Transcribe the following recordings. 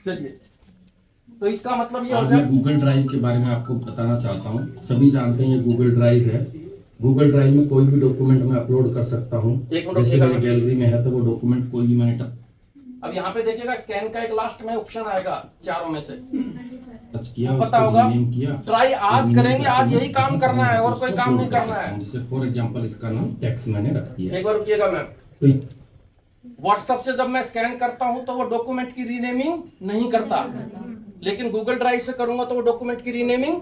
चलिए, तो इसका मतलब ये हो आज गया। मैं गूगल ड्राइव के बारे में आपको बताना चाहता हूँ। सभी जानते हैं ये गूगल ड्राइव है। गूगल ड्राइव में कोई भी डॉक्यूमेंट मैं अपलोड कर सकता हूँ। जैसे मेरी गैलरी में है तो वो डॉक्यूमेंट कोई भी मैंने अब यहाँ पे देखिएगा स्कैन का एक लास्ट में ऑप्शन आएगा चारों में से, टच किया, पता होगा। किया। ट्राई आज करेंगे, आज यही काम करना है और कोई काम नहीं करना है। जैसे फॉर एग्जांपल इसका नाम टेक्स्ट मैंने रख दिया। एक बार रुकिएगा मैम। तो व्हाट्सएप से जब मैं स्कैन करता हूं तो वो डॉक्यूमेंट की रीनेमिंग नहीं करता, लेकिन गूगल ड्राइव से करूंगा तो वो डॉक्यूमेंट की रीनेमिंग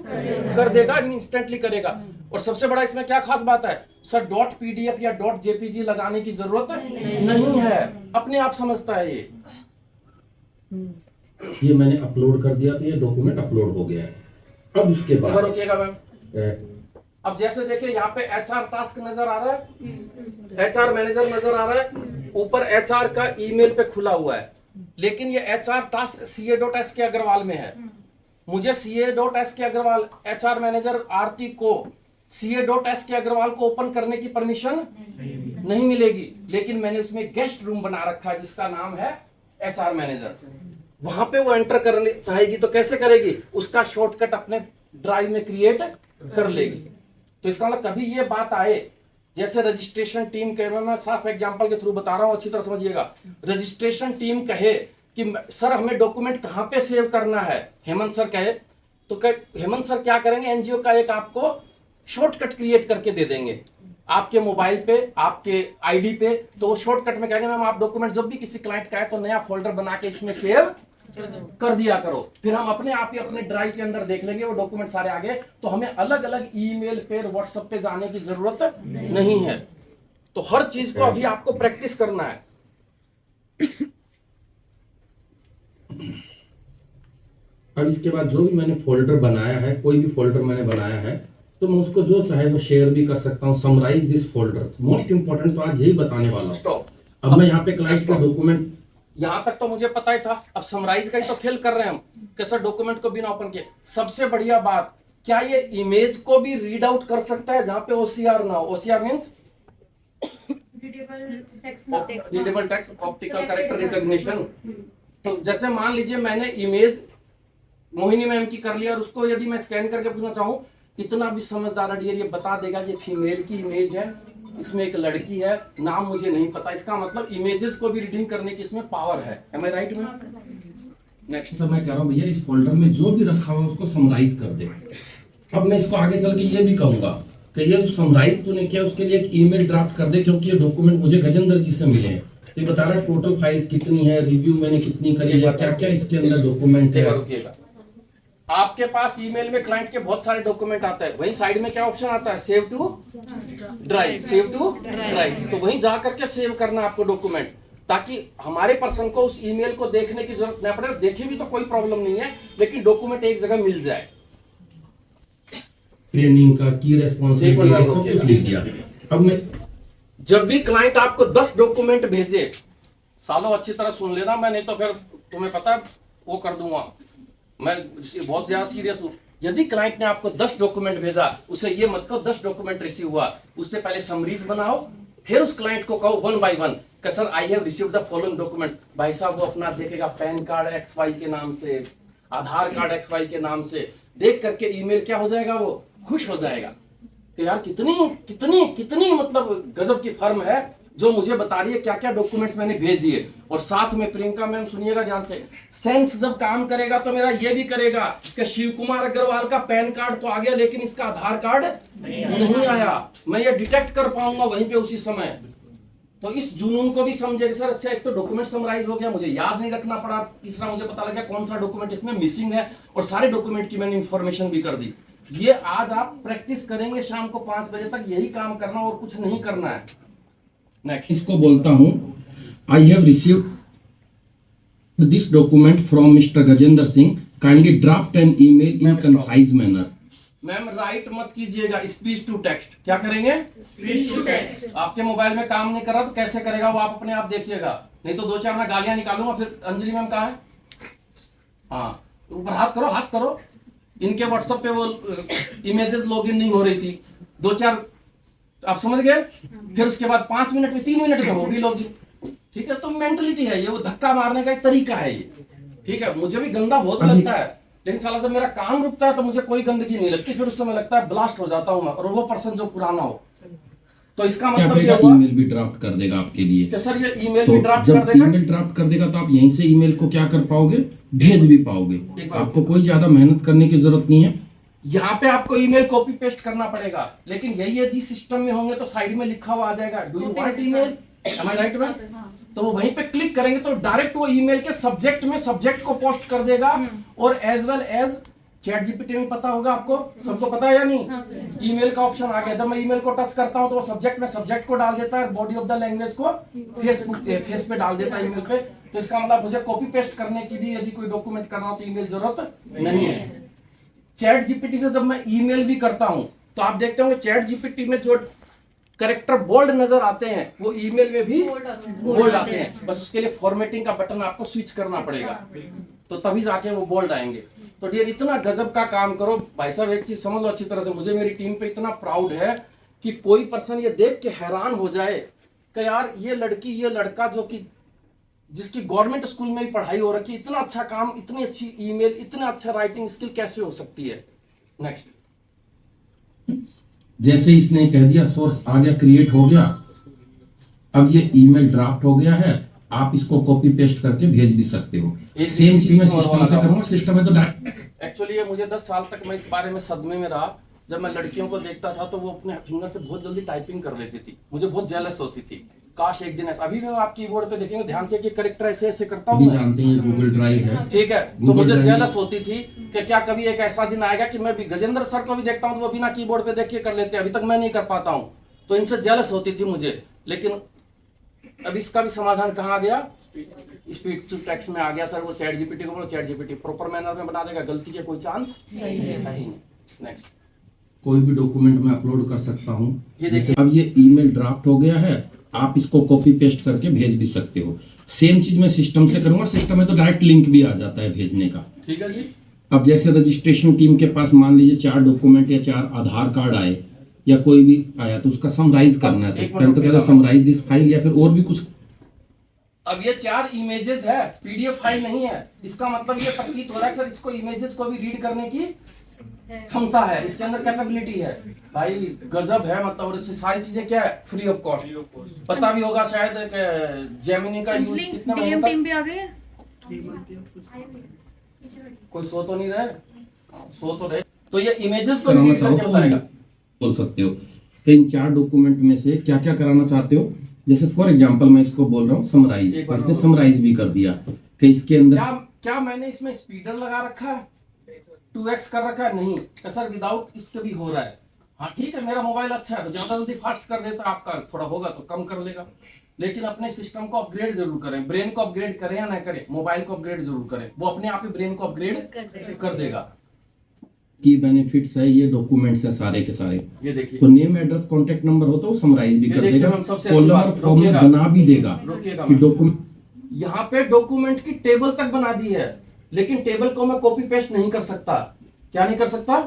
कर देगा, इंस्टेंटली करेगा। और सबसे बड़ा इसमें क्या खास बात है सर, डॉट पीडीएफ या डॉट जेपीजी लगाने की जरूरत नहीं है, अपने आप समझता है ये मैंने अपलोड कर दिया तो ये डॉक्यूमेंट अपलोड हो गया है। अब उसके बाद रुकिएगा मैम। अब जैसे देखिए यहाँ पे एचआर टास्क नजर आ रहा है, एचआर मैनेजर नजर आ रहा है, ऊपर एचआर का ईमेल पे खुला हुआ है, लेकिन ये एचआर टास्क CA.S के अग्रवाल में है। मुझे CA.S के अग्रवाल एचआर मैनेजर आरती को CA.S के अग्रवाल को ओपन करने की परमिशन नहीं मिलेगी, लेकिन मैंने उसमें गेस्ट रूम बना रखा है जिसका नाम है एचआर मैनेजर। वहां पे वो एंटर करने चाहेगी तो कैसे करेगी, उसका शॉर्टकट अपने ड्राइव में क्रिएट कर लेगी। तो इसका मतलब कभी ये बात आए, जैसे रजिस्ट्रेशन टीम कहे, मैं साफ एग्जांपल के थ्रू बता रहा हूं, अच्छी तरह समझिएगा। रजिस्ट्रेशन टीम कहे कि सर हमें डॉक्यूमेंट कहां पे सेव करना है, हेमंत सर कहे तो हेमंत सर क्या करेंगे, एनजीओ का एक आपको शॉर्टकट क्रिएट करके दे देंगे आपके मोबाइल पे, आपके आईडी पे। तो वो शॉर्टकट में कहेंगे मैम आप डॉक्यूमेंट जब भी किसी क्लाइंट का है तो नया फोल्डर बना के इसमें सेव कर दिया करो, फिर हम अपने आप ही अपने ड्राइव के अंदर देख लेंगे वो डॉक्यूमेंट सारे आ गए। तो हमें अलग अलग ईमेल पे, व्हाट्सएप पे जाने की जरूरत नहीं है। तो हर चीज को अभी आपको प्रैक्टिस करना है। अब इसके बाद जो भी मैंने फोल्डर बनाया है, कोई भी फोल्डर मैंने बनाया है, तो मैं उसको जो चाहे वो शेयर भी कर सकता हूँ। Summarize this folder, most important तो आज यही बताने वाला हूँ। स्टॉप। अब मैं यहाँ पे क्लाइंट का डॉक्यूमेंट, यहां तक तो मुझे पता ही था, अब समराइज का ही तो फेल कर रहे हैं हम कि सर डॉक्यूमेंट को बिना ओपन किए। सबसे बढ़िया बात, क्या ये इमेज को भी रीड आउट कर सकता है जहां पे ओसीआर ना हो? OCR means readable text optical character recognition. तो जैसे मान लीजिए मैंने इमेज मोहिनी मैम की कर लिया और उसको यदि मैं स्कैन करके पूछना चाहूं, इतना भी समझदार है डियर, ये बता देगा ये फीमेल की इमेज है, इसमें एक लड़की है, नाम मुझे नहीं पता। इसका मतलब इमेजेस को भी रीडिंग करने की इसमें पावर है। एम आई राइट में? नेक्स्ट सर मैं कह रहा हूँ भैया इस फोल्डर में जो भी रखा हुआ उसको समराइज कर दे। अब मैं इसको आगे चल के ये भी कहूंगा कि ये जो समराइज तूने किया उसके लिए एक ईमेल ड्राफ्ट कर दे, क्योंकि ये डॉक्यूमेंट मुझे गजेंद्र जी से मिले हैं। तो ये बताना टोटल फाइल्स कितनी है, रिव्यू मैंने कितनी करी है, क्या क्या इसके अंदर डॉक्यूमेंट है। आपके पास ईमेल में क्लाइंट के बहुत सारे डॉक्यूमेंट आता है, वहीं साइड में क्या ऑप्शन आता है, save to drive, save to drive. तो वहीं जा करके सेव करना आपको डॉक्यूमेंट, ताकि हमारे पर्सन को उस ईमेल को देखने की जरूरत नहीं पड़े। देखे भी तो कोई प्रॉब्लम नहीं है, लेकिन डॉक्यूमेंट एक जगह मिल जाए। ट्रेनिंग का की रेस्पॉन्सिबिलिटी सब कुछ लिख दिया। अब मैं जब भी क्लाइंट आपको 10 डॉक्यूमेंट भेजे, सालों अच्छी तरह सुन लेना, मैं नहीं तो फिर तुम्हें पता वो कर दूंगा, मैं बहुत ज्यादा सीरियस हूं। यदि क्लाइंट ने आपको 10 डॉक्यूमेंट भेजा, उसे ये मत कहो 10 डॉक्यूमेंट रिसीव हुआ, उससे पहले समरीज बनाओ, फिर उस क्लाइंट को कहो 1 by 1 कि sir I have received the following documents. भाई साहब वो अपना देखेगा पैन कार्ड XY के नाम से, आधार कार्ड XY के नाम से, देख करके ईमेल क्या हो जाएगा, वो खुश हो जाएगा कि यार कितनी कितनी कितनी मतलब गजब की फर्म है जो मुझे बता रही है क्या क्या डॉक्यूमेंट्स मैंने भेज दिए। और साथ में प्रियंका मैम सुनिएगा ध्यान से, सेंस जब काम करेगा तो मेरा ये भी करेगा कि शिव कुमार अग्रवाल का पैन कार्ड तो आ गया लेकिन इसका आधार कार्ड नहीं आया, मैं ये डिटेक्ट कर पाऊंगा वहीं पे उसी समय। तो इस जुनून को भी समझेगा सर, अच्छा एक तो डॉक्यूमेंट समराइज हो गया, मुझे याद नहीं रखना पड़ा, तीसरा मुझे पता लगा कौन सा डॉक्यूमेंट इसमें मिसिंग है, और सारे डॉक्यूमेंट की मैंने इंफॉर्मेशन भी कर दी। ये आज आप प्रैक्टिस करेंगे शाम को 5 बजे तक, यही काम करना और कुछ नहीं करना है। नेक्स्ट इसको बोलता हूं, I have received this document from mister Gajendra Singh, kindly draft an email in concise manner. Ma'am write मत कीजिएगा, स्पीच टू टेक्स्ट। क्या करेंगे? Speech to text. आपके मोबाइल में काम नहीं कर रहा तो कैसे करेगा वो आप अपने आप देखिएगा, नहीं तो 2-4 मैं गालियां निकालूंगा। फिर अंजलि मैम कहाँ है? हाँ ऊपर हाथ करो, हाथ करो। इनके व्हाट्सएप पे वो इमेजेस लॉगिन नहीं हो रही थी, 2-4 आप समझ गए। फिर उसके बाद 5 मिनट में 3 मिनट में होगी लॉगिन। ठीक है, तो मेंटलिटी है ये, वो धक्का मारने का एक तरीका है ये। ठीक है, मुझे भी गंदा बहुत लगता है, लेकिन साला जब मेरा काम रुकता है तो मुझे कोई गंदगी नहीं लगती, फिर उस समय लगता है ब्लास्ट हो जाता हूँ मैं, और वो पर्सन जो पुराना हो। तो इसका क्या मतलब ये करेगा, हुआ ईमेल भी ड्राफ्ट कर देगा आपके लिए। कि सर ये ईमेल तो भी ड्राफ्ट कर जब देगा। ईमेल ड्राफ्ट कर देगा तो आप यहीं से ईमेल को क्या कर पाओगे, भेज भी पाओगे। एक बार आपको कोई ज्यादा मेहनत करने की जरूरत नहीं है। यहाँ पे आपको ईमेल कॉपी पेस्ट करना पड़ेगा, लेकिन यही यदि सिस्टम में होंगे तो साइड में लिखा हुआ आ जाएगा, do you want email, am I right ma'am? तो वो वहीं पे क्लिक करेंगे तो डायरेक्ट वो ईमेल के सब्जेक्ट में सब्जेक्ट को पोस्ट कर देगा, और as well as ChatGPT में पता होगा आपको, सबको पता है या नहीं, ईमेल का ऑप्शन आ गया। जब मैं ईमेल को टच करता हूं तो वो सब्जेक्ट में सब्जेक्ट को डाल देता है, बॉडी ऑफ द लैंग्वेज को फेस पे डाल देता है ईमेल पे। तो इसका मतलब मुझे कॉपी पेस्ट करने की भी यदि कोई डॉक्यूमेंट करना हो तो ईमेल जरूरत नहीं है। चैट जीपीटी से जब मैं ईमेल भी करता हूं तो आप देखते होंगे चैट जीपीटी में जो करेक्टर बोल्ड नजर आते हैं वो ईमेल में भी बोल्ड आते हैं, बस उसके लिए फॉर्मेटिंग का बटन आपको स्विच करना पड़ेगा, तो तभी जाके वो बोल्ड आएंगे। तो डियर इतना गजब का काम करो भाई साहब, एक चीज समझ लो अच्छी तरह से, मुझे मेरी टीम पे इतना प्राउड है कि कोई पर्सन ये देख के हैरान हो जाए कि यार ये लड़की ये लड़का जो कि जिसकी गवर्नमेंट स्कूल में भी पढ़ाई हो रखी, इतना अच्छा काम, इतनी अच्छी ईमेल, इतना अच्छा राइटिंग स्किल कैसे हो सकती है। नेक्स्ट, जैसे इसने कह दिया सोर्स आ गया, क्रिएट हो गया, अब ये ईमेल ड्राफ्ट हो गया है, आप इसको कॉपी पेस्ट करके भेज भी सकते हो। सेम चीज मैं सिस्टम से करूंगा, सिस्टम में तो एक्चुअली ये मुझे 10 साल तक मैं इस बारे में सदमे में रहा। जब मैं लड़कियों को देखता था तो वो अपने फिंगर से बहुत जल्दी टाइपिंग कर लेती थी, मुझे बहुत जेलस होती थी, काश एक दिन ऐसा। अभी भी आप कीबोर्ड पे देखेंगे ध्यान से कि करेक्टर ऐसे ऐसे करता हूँ, जानते हैं गूगल ड्राइव है, ठीक है, तो मुझे जेलस होती थी कि क्या कभी एक ऐसा दिन आएगा कि मैं भी गजेंद्र सर को भी देखता हूँ तो वो बिना कीबोर्ड पे देख के कर लेते हैं, अभी तक मैं नहीं कर पाता हूँ, तो इनसे जेलस होती थी मुझे। लेकिन अब इसका भी समाधान कहाँ गया, स्पीच टू टेक्स्ट में आ गया सर। वो चैट जीपीटी को बोलो, चैट जीपीटी प्रॉपर मैनर में बना देगा, गलती के कोई चांस नहीं। नेक्स्ट, कोई भी डॉक्यूमेंट में अपलोड कर सकता हूँ। ये देखिए, अब ये ईमेल ड्राफ्ट हो गया है, आप इसको कॉपी पेस्ट करके भेज भी सकते हो। सेम चीज मैं सिस्टम से करूंगा, सिस्टम में तो डायरेक्ट लिंक भी आ जाता है भेजने का। ठीक है जी। अब जैसे रजिस्ट्रेशन टीम के पास मान लीजिए 4 डॉक्यूमेंट या 4 आधार कार्ड आए या कोई भी आया, तो उसका समराइज करना है, तो पहले समराइज दिस फाइल या फिर और भी कुछ। अब ये 4 इमेजेस है, पीडीएफ फाइल नहीं है, इसका मतलब ये प्रतीत हो रहा है सर इसको इमेजेस को भी रीड करने की क्षमता है, इसके अंदर कैपेबिलिटी है। भाई गजब है, मतलब और इससे सारी चीजें क्या है, फ्री ऑफ कॉस्ट। पता भी होगा शायद कि जेमिनी का यूज कितने महीने तक। टीम भी आ गई है, कोई सो तो नहीं रहे, सो तो रहे। तो ये इमेजेस को भी रीड करके बताएगा। बोल सकते हो कि इन 4 डॉक्यूमेंट में से क्या क्या कराना चाहते हो। जैसे फॉर एग्जांपल मैं इसको बोल रहा हूँ समराइज, इसने समराइज भी कर दिया कि इसके अंदर क्या मैंने इसमें स्पीडर लगा रखा है, 2x कर रखा है, नहीं तो सर विदाउट इसके भी हो रहा है। हाँ ठीक है, मेरा मोबाइल अच्छा है तो ज्यादा जल्दी फास्ट कर देता, आपका थोड़ा होगा तो कम कर लेगा, लेकिन अपने सिस्टम को अपग्रेड जरूर करें। ब्रेन को अपग्रेड करें या ना करें, मोबाइल को अपग्रेड जरूर करें, वो अपने आप ही ब्रेन को अपग्रेड कर देगा। की बेनिफिट्स है, ये डॉक्यूमेंट्स है सारे के सारे। ये देखिए, तो नेम एड्रेस कांटेक्ट नंबर हो तो वो समराइज भी कर देगा, सबसे कॉलम फॉर्मेट बना भी देगा कि डॉक्यूमेंट। यहाँ पे डॉक्यूमेंट की टेबल तक बना दी है, लेकिन टेबल को मैं कॉपी पेस्ट नहीं कर सकता। क्या नहीं कर सकता?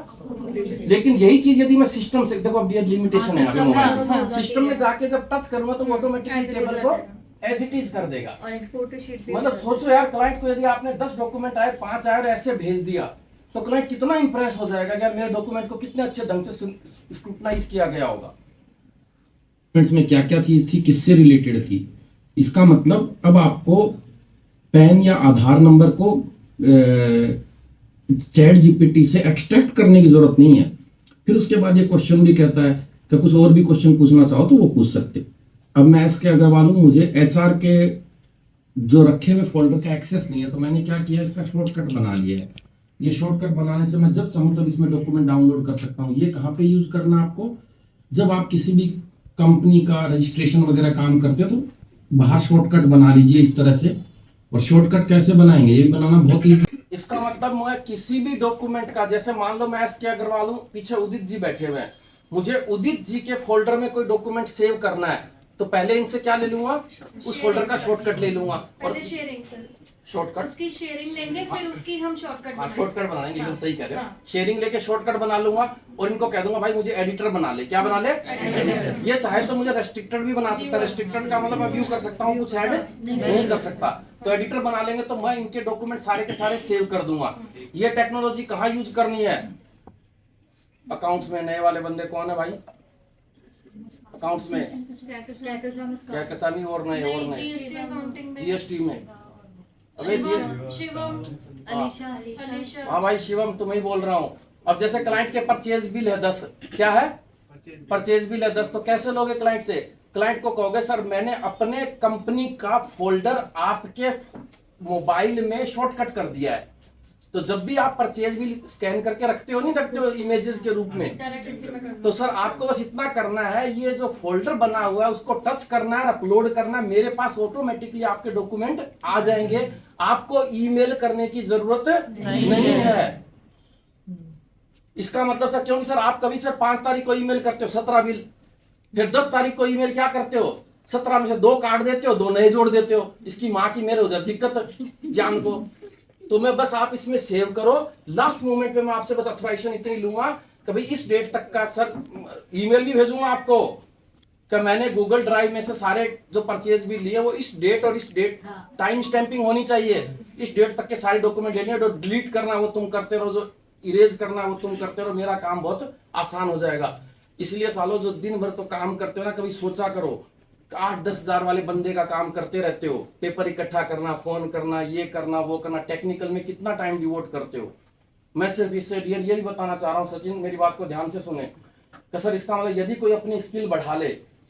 लेकिन यही चीज यदि मैं सिस्टम से, देखो अब ये लिमिटेशन है मोबाइल सिस्टम में जाके जब टच करूंगा तो ऑटोमेटिकली टेबल को एज इट इज कर देगा। और एक्सपोर्ट टू शीट भी मतलब सोचो यार, क्लाइंट को यदि आपने 10 डॉक्यूमेंट आए, 5 आए और ऐसे भेज दिया तो क्लाइंट कितना इंप्रेस हो जाएगा कि यार मेरे डॉक्यूमेंट को कितने अच्छे ढंग से स्क्रूटनाइज किया गया होगा। में क्या क्या चीज थी, किससे रिलेटेड थी, इसका मतलब अब आपको पैन या आधार नंबर को चैट जीपीटी से एक्सट्रैक्ट करने की जरूरत नहीं है। फिर उसके बाद ये क्वेश्चन भी कहता है कि कुछ और भी क्वेश्चन पूछना चाहो तो वो पूछ सकते। अब मैं एसके अग्रवाल हूं, मुझे एचआर के जो रखे हुए फोल्डर का एक्सेस नहीं है, तो मैंने क्या किया, इसका शॉर्टकट बना लिया है। ये शॉर्टकट बनाने से मैं जब चाहूँ तब इसमें डॉक्यूमेंट डाउनलोड कर सकता हूँ। ये कहाँ पे यूज करना आपको, जब आप किसी भी कंपनी का रजिस्ट्रेशन वगैरह काम करते हो तो बाहर शॉर्टकट बना लीजिए इस तरह से। और शॉर्टकट कैसे बनाएंगे, ये बनाना बहुत ईजी। इसका मतलब मैं किसी भी डॉक्यूमेंट का, जैसे मान लो मैं एसके अग्रवाल हूं, पीछे उदित जी बैठे हुए हैं, मुझे उदित जी के फोल्डर में कोई डॉक्यूमेंट सेव करना है तो पहले इनसे क्या ले लूंगा, उस फोल्डर का शॉर्टकट ले लूंगा। और शेयरिंग सर, शॉर्टकट उसकी शेयरिंग लेंगे, फिर उसकी हम शॉर्टकट शॉर्टकट बनाएंगे, एकदम सही कह रहे हो। शेयरिंग लेके शॉर्टकट बना लूंगा और इनको कह दूंगा भाई मुझे एडिटर बना ले। क्या बना ले? ये चाहे तो मुझे रेस्ट्रिक्टेड भी बना सकता है। रेस्ट्रिक्टेड का मतलब मैं व्यू कर सकता हूँ, कुछ ऐड नहीं कर सकता। तो एडिटर बना लेंगे तो मैं इनके डॉक्यूमेंट सारे के सारे सेव कर दूंगा। ये टेक्नोलॉजी कहाँ यूज करनी है? अकाउंट्स में। नए वाले बंदे कौन है भाई अकाउंट्स में? क्या कसानी और नए जीएसटी अकाउंटिंग में, जीएसटी में। अबे शिवम, अलीशा। हाँ भाई शिवम तुम्हें ही बोल रहा हूँ। अब जैसे क्लाइंट के परचेज बिल है 10, क्या है? परचेज बिल है 10, तो कैसे लोगे क्लाइंट से? क्लाइंट को कहोगे सर मैंने अपने कंपनी का फोल्डर आपके मोबाइल में शॉर्टकट कर दिया है। तो जब भी आप परचेज बिल स्कैन करके रखते हो, नहीं रखते हो इमेजेस के रूप में, डायरेक्ट इसी में कर दो। तो सर आपको बस इतना करना है, ये जो फोल्डर बना हुआ है उसको टच करना है, अपलोड करना है, मेरे पास ऑटोमेटिकली आपके डॉक्यूमेंट आ जाएंगे। आपको ईमेल करने की जरूरत नहीं है। इसका मतलब सर क्योंकि सर आप कभी सर 5 तारीख को ईमेल करते हो 17 बिल, फिर 10 तारीख को ईमेल क्या करते हो? 17 में से 2 काट देते हो, 2 नए जोड़ देते हो। इसकी माँ की मेरे हो जाती दिक्कत जान को। तो मैं बस आप इसमें सेव करो। लास्ट मोमेंट पे मैं आपसे बस ऑथराइजेशन इतनी लूंगा कि भाई इस डेट तक का सर ईमेल भी भेजूंगा आपको कि मैंने गूगल ड्राइव में से सारे जो परचेज भी लिए वो इस डेट और इस डेट टाइम स्टैंपिंग होनी चाहिए। इस डेट तक के सारे डॉक्यूमेंट लेने हैं। जो डिलीट करना वो तुम करते रहो, जो इरेज करना वो तुम करते रहो, मेरा काम बहुत आसान हो जाएगा। इसलिए सालों जो दिन भर तो काम करते हो ना, कभी सोचा करो 8-10 हजार वाले बंदे का काम करते रहते हो, पेपर इकट्ठा करना, फोन करना, ये करना वो करना, टेक्निकल में कितना टाइम डिवोट करते हो। मैं सिर्फ इससे ये भी बताना चाह रहा हूँ सचिन, मेरी बात को ध्यान से सुने कि सर इसका मतलब यदि कोई अपनी स्किल बढ़ा ले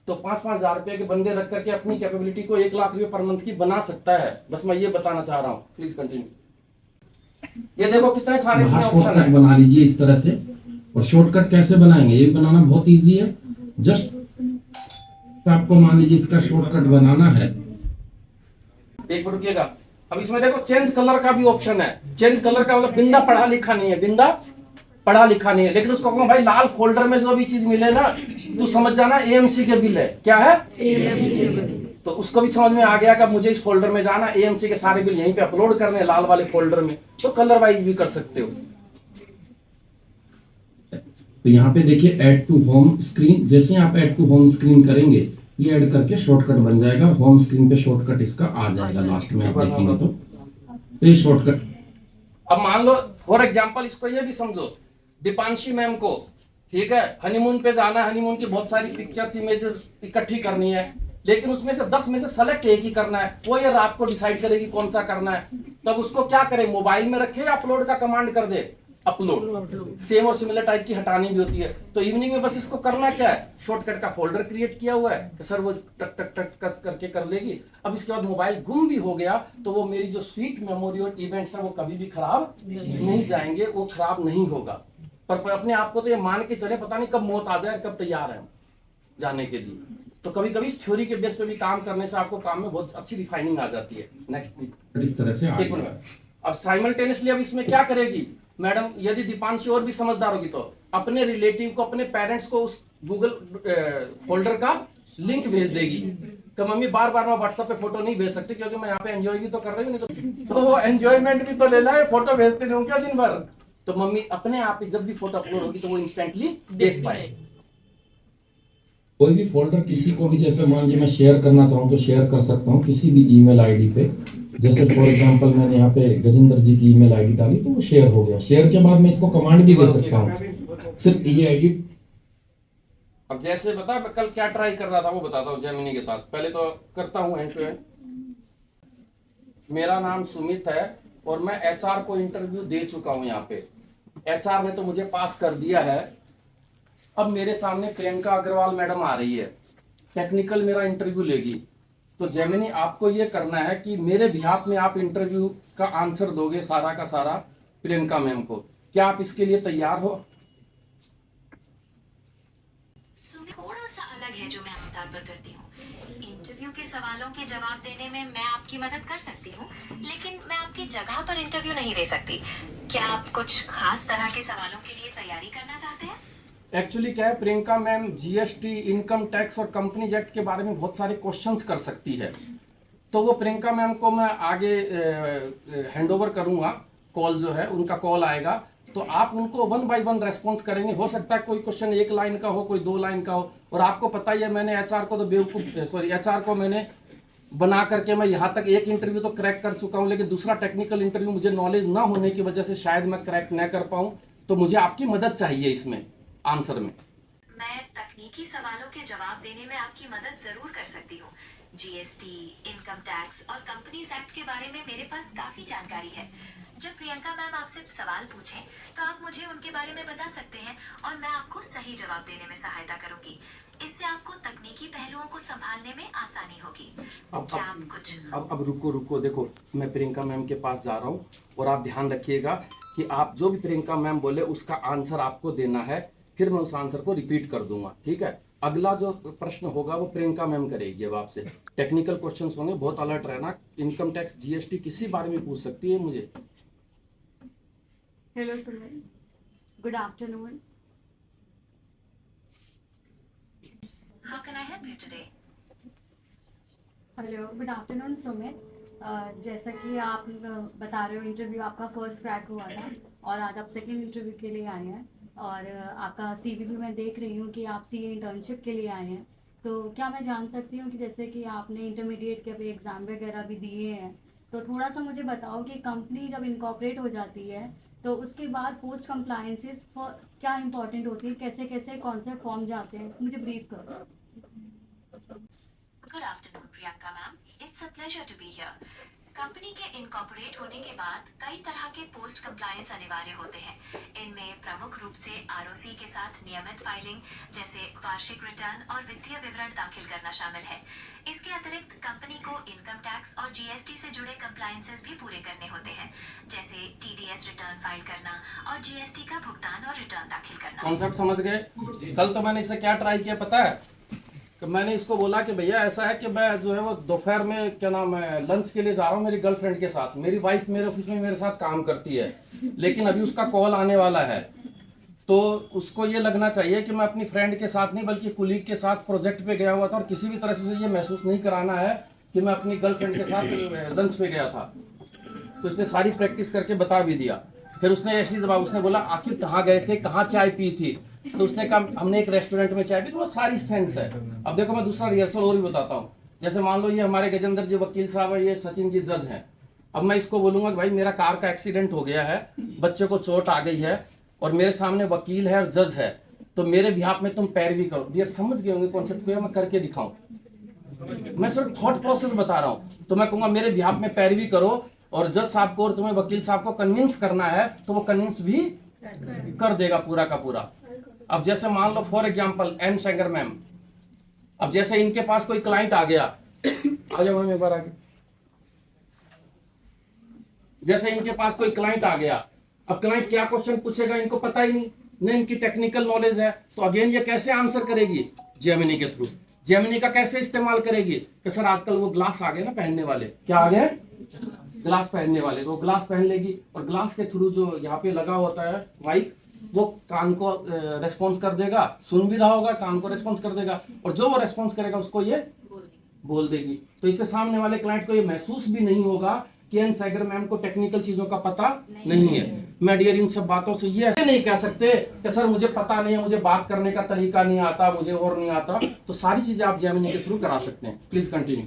तो 5-5 हजार रुपए के बंदे रख करके अपनी कैपेबिलिटी को 1 लाख रुपए पर मंथ की बना सकता है। बस मैं ये बताना चाह रहा हूँ। Please continue. ये देखो कितने सारे इसमें ऑप्शन शॉर्टकट है। बना लीजिए इस तरह से। और शॉर्टकट कैसे बनाएंगे ये भी बनाना बहुत इजी है। जस्ट आपको मान लीजिए इसका शॉर्टकट बनाना है। एक मिनट रुकिएगा। अब इसमें देखो चेंज कलर का भी ऑप्शन है। चेंज कलर का मतलब बिंदा पढ़ा लिखा नहीं है, बिंदा पढ़ा लिखा नहीं है, लेकिन उसको कहूंगा भाई लाल फोल्डर में जो भी चीज मिले ना तू समझ जाना एएमसी के बिल है। क्या है? तो उसको भी समझ में आ गया कि मुझे इस फोल्डर में जाना, एएमसी के सारे बिल यहीं पे अपलोड करने लाल वाले फोल्डर में। तो कलर वाइज भी कर सकते हो। तो यहाँ पे देखिए ऐड टू होम स्क्रीन। जैसे आप ऐड टू होम स्क्रीन करेंगे ये ऐड करके शॉर्टकट बन जाएगा। होम स्क्रीन पे शॉर्टकट इसका आ जाएगा लास्ट में आप देखेंगे तो ये शॉर्टकट। अब मान लो फॉर एग्जांपल इसको ये भी समझो, दीपांशी मैम को ठीक है हनीमून पे जाना है, हनीमून की बहुत सारी पिक्चर्स इमेजेस इकट्ठी करनी है, लेकिन उसमें से 10 में से सेलेक्ट एक ही करना है। वो ये रात को डिसाइड करेगी कौन सा करना है। तब उसको क्या करे, मोबाइल में रखे या अपलोड का कमांड कर दे? अपलोड। सेम और सिमिलर टाइप की हटानी भी होती है। तो इवनिंग में बस इसको करना क्या है, शॉर्टकट का फोल्डर क्रिएट किया हुआ है कि सर वो टक टक टक टच करके कर लेगी। अब इसके बाद मोबाइल गुम भी हो गया तो वो मेरी जो स्वीट मेमोरी और इवेंट्स है वो कभी भी खराब नहीं जाएंगे, वो खराब नहीं होगा। पर अपने आप को तो ये मान के चले पता नहीं कब मौत आ जाए, कब तैयार है जाने के लिए। तो कभी कभी इस थ्योरी के बेस पे भी काम करने से आपको काम में बहुत अच्छी रिफाइनिंग आ जाती है। नेक्स्ट इस तरह से एक मिनट। अब साइमल्टेनियसली अब इसमें क्या करेगी मैडम, यदि दीपांशी और भी समझदार होगी तो अपने रिलेटिव को, अपने पेरेंट्स को उस गूगल फोल्डर का लिंक भेज देगी कि मम्मी बार बार मैं व्हाट्सएप पे फोटो नहीं भेज सकती क्योंकि मैं यहाँ पे एंजॉय भी तो कर रही हूँ, नहीं तो वो एंजॉयमेंट भी तो लेना है, फोटो भेजते नहीं हूँ क्या दिन भर। तो मम्मी अपने आप ही जब भी फोटो अपलोड होगी तो वो इंस्टेंटली देख पाए। कोई भी फोल्डर किसी को भी, जैसे मान लीजिए मैं शेयर करना चाहूँ तो शेयर कर सकता हूँ किसी भी ईमेल आईडी पे। जैसे फॉर एग्जांपल मैंने यहाँ पे गजेंद्र जी की ईमेल आईडी डाली तो वो शेयर हो गया। शेयर के बाद मैं इसको कमांड भी दे सकता हूँ सिर्फ ये एडिट। अब जैसे बता मैं कल क्या ट्राई कर रहा था वो बताता हूँ जेमिनी के साथ। पहले तो करता हूँ एंड टू एंड। मेरा नाम सुमित है और मैं एचआर को इंटरव्यू दे चुका हूँ। यहाँ पे एचआर ने तो मुझे पास कर दिया है। अब मेरे सामने प्रियंका अग्रवाल मैडम आ रही है, टेक्निकल मेरा इंटरव्यू लेगी। तो जेमिनी आपको ये करना है कि मेरे बिहाफ में आप इंटरव्यू का आंसर दोगे सारा का सारा प्रियंका मैम को। क्या आप इसके लिए तैयार हो? थोड़ा सा अलग है जो मैं आमतौर पर करती हूँ। इंटरव्यू के सवालों के जवाब देने में मैं आपकी मदद कर सकती हूँ, लेकिन मैं आपकी जगह पर इंटरव्यू नहीं दे सकती। क्या आप कुछ खास तरह के सवालों के लिए तैयारी करना चाहते हैं? एक्चुअली क्या है, Priyanka ma'am GST, income tax और कंपनीज एक्ट के बारे में बहुत सारे क्वेश्चंस कर सकती है। तो वो प्रियंका मैम को मैं आगे हैंडओवर करूंगा। कॉल जो है उनका कॉल आएगा तो आप उनको 1 बाय 1 रेस्पॉन्स करेंगे। हो सकता है कोई क्वेश्चन 1 लाइन का हो, कोई 2 लाइन का हो। और आपको पता ही है मैंने एचआर को तो बेवकूफ, सॉरी एचआर को मैंने बना करके मैं यहाँ तक एक इंटरव्यू तो क्रैक कर चुका हूँ, लेकिन दूसरा टेक्निकल इंटरव्यू मुझे नॉलेज ना होने की वजह से शायद मैं क्रैक न कर पाऊँ। तो मुझे आपकी मदद चाहिए इसमें आंसर में। मैं तकनीकी सवालों के जवाब देने में आपकी मदद जरूर कर सकती हूँ। जीएसटी, इनकम टैक्स और कंपनीज एक्ट के बारे में मेरे पास काफी जानकारी है। जब प्रियंका मैम आपसे सवाल पूछें तो आप मुझे उनके बारे में बता सकते हैं और मैं आपको सही जवाब देने में सहायता करूंगी। इससे आपको तकनीकी पहलुओं को संभालने में आसानी होगी। क्या आप कुछ अब रुको, देखो मैं प्रियंका मैम के पास जा रहा हूँ और आप ध्यान रखिएगा कि आप जो भी प्रियंका मैम बोले उसका आंसर आपको देना है, फिर मैं उस आंसर को रिपीट कर दूंगा, ठीक है। अगला जो प्रश्न होगा वो प्रियंका मैम करेगी। अब आपसे टेक्निकल क्वेश्चंस होंगे, बहुत अलर्ट रहना। इनकम टैक्स, जीएसटी किसी बारे में पूछ सकती है मुझे। Hello, Sumit. Good afternoon. How can I help you today? Hello, good afternoon Sumit. जैसा कि आप बता रहे हो इंटरव्यू आपका फर्स्ट क्रैक हुआ था और आज आप सेकंड इंटरव्यू के लिए आए हैं और आपका सीवी भी मैं देख रही हूँ कि आप सीए इंटर्नशिप के लिए आए हैं। तो क्या मैं जान सकती हूँ कि जैसे कि आपने इंटरमीडिएट के भी एग्ज़ाम वगैरह भी दिए हैं, तो थोड़ा सा मुझे बताओ कि कंपनी जब इनकॉर्पोरेट हो जाती है तो उसके बाद पोस्ट कंप्लायंसेस क्या इंपॉर्टेंट होती है, कैसे कैसे कौन से फॉर्म जाते हैं, मुझे ब्रीफ करो। Good afternoon Priyanka ma'am, it's a pleasure to be here. Company के इनकॉर्पोरेट होने के बाद कई तरह के पोस्ट कंप्लायंस अनिवार्य होते हैं। इनमें प्रमुख रूप से आरओसी के साथ नियमित फाइलिंग जैसे वार्षिक रिटर्न और वित्तीय विवरण दाखिल करना शामिल है। इसके अतिरिक्त कंपनी को इनकम टैक्स और जीएसटी से जुड़े कंप्लायंसेस भी पूरे करने होते हैं, जैसे टीडीएस रिटर्न फाइल करना और जीएसटी का भुगतान और रिटर्न दाखिल करना। कॉन्सेप्ट समझ गए? कल तो मैंने इसे क्या ट्राई किया पता है कि मैंने इसको बोला कि भैया ऐसा है कि मैं जो है वो दोपहर में क्या नाम है लंच के लिए जा रहा हूँ मेरी गर्लफ्रेंड के साथ। मेरी वाइफ मेरे ऑफिस में मेरे साथ काम करती है, लेकिन अभी उसका कॉल आने वाला है, तो उसको ये लगना चाहिए कि मैं अपनी फ्रेंड के साथ नहीं बल्कि कुलीग के साथ प्रोजेक्ट पे गया हुआ था, और किसी भी तरह से उसे ये महसूस नहीं कराना है कि मैं अपनी गर्लफ्रेंड के साथ लंच पे गया था। तो इसने सारी प्रैक्टिस करके बता भी दिया। फिर उसने ऐसी जवाब, उसने बोला आखिर कहाँ गए थे, कहाँ चाय पी थी, तो उसने कहा हमने एक रेस्टोरेंट में चाय पी। तो वो सारी सेंस है। अब देखो मैं दूसरा रिहर्सल और भी बताता हूँ। जैसे मान लो ये हमारे गजेंद्र जी वकील साहब है, ये सचिन जी जज हैं। अब मैं इसको बोलूंगा कि भाई मेरा कार का एक्सीडेंट हो गया है, बच्चे को चोट आ गई है और मेरे सामने वकील है और जज है, तो मेरे बिहाफ में तुम पैरवी करो। डियर समझ गए होंगे कॉन्सेप्ट को, या मैं करके दिखाऊं? मैं सिर्फ थॉट प्रोसेस बता रहा हूँ। तो मैं कहूँगा मेरे बिहाफ में पैरवी करो, और जज साहब को और तुम्हें वकील साहब को कन्विंस करना है तो वो कन्विंस भी कर देगा पूरा का पूरा। अब जैसे मान लो for example an Sengar ma'am, अब जैसे इनके पास कोई क्लाइंट आ गया, आ जाओ मैम एक बार आगे। जैसे इनके पास कोई क्लाइंट आ गया, अब क्लाइंट क्या क्वेश्चन पूछेगा इनको पता ही नहीं, न इनकी टेक्निकल नॉलेज है, तो अगेन ये कैसे आंसर करेगी? जेमिनी के थ्रू। जेमिनी का कैसे इस्तेमाल करेगी कि सर आजकल वो ग्लास आ गए ना पहनने वाले, क्या आ गए? ग्लास पहनने वाले। तो ग्लास पहन लेगी और ग्लास के थ्रू जो यहाँ पे लगा होता है माइक, वो कान को रेस्पॉन्स कर देगा, सुन भी रहा होगा, कान को रेस्पॉन्स कर देगा, और जो वो रेस्पॉन्स करेगा उसको ये बोल देगी। तो इससे सामने वाले क्लाइंट को ये महसूस भी नहीं होगा कि एन सैगर मैम को टेक्निकल चीजों का पता नहीं है। मैं डियर इन सब बातों से ये नहीं कह सकते कि सर मुझे पता नहीं है, मुझे बात करने का तरीका नहीं आता, मुझे और नहीं आता। तो सारी चीजें आप जेमिनी के थ्रू करा सकते हैं। Please continue.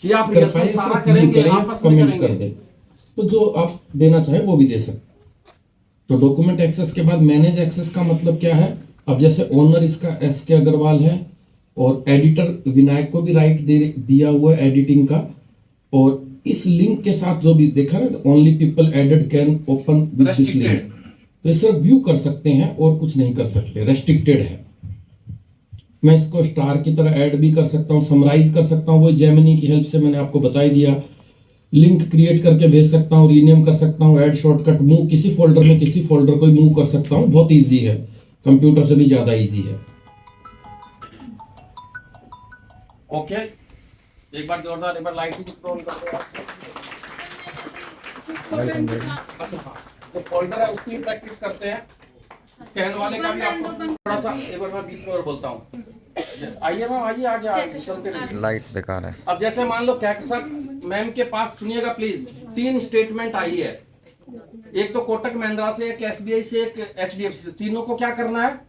ये आप रिहर्सल सारा करेंगे, आपस में करेंगे, तो जो आप देना चाहे वो भी दे सकते। तो डॉक्यूमेंट एक्सेस के बाद मैनेज एक्सेस का मतलब क्या है? अब जैसे ओनर इसका एसके अग्रवाल है और एडिटर विनायक को भी राइट दिया हुआ है एडिटिंग का, और इस लिंक के साथ जो भी देखा ना, only people added can open with this link, तो इसे व्यू कर सकते हैं और कुछ नहीं कर सकते, रेस्ट्रिक्टेड है। मैं इसको स्टार की तरह ऐड भी कर सकता हूँ, समराइज कर सकता हूँ, वो जेमिनी की हेल्प से मैंने आपको बता ही दिया। लिंक क्रिएट करके भेज सकता हूँ, रीनेम कर सकता हूँ, ऐड शॉर्टकट, मूव किसी फोल्डर में किसी फोल्डर को मूव कर सकता हूँ। बहुत इजी है, कंप्यूटर से भी ज्यादा इजी है। ओके, एक बार जोरदार, एक बार लाइट भी ऑन कर दो। तो फोल्डर है उसकी प्रैक्टिस करते हैं। स्कैन वाले का भी आपको थोड़ा सा, एक बार मैं बीच में और बोलता हूँ। आइए मैम, आइए आगे आगे चलते रहिए। लाइट बेकार है। अब जैसे मान लो कैकसर मैम के पास, सुनिएगा प्लीज, 3 स्टेटमेंट आई है। एक तो कोटक महिंद्रा से, एक एसबीआई से, एक एचडीएफसी से। तीनों को क्या करना है?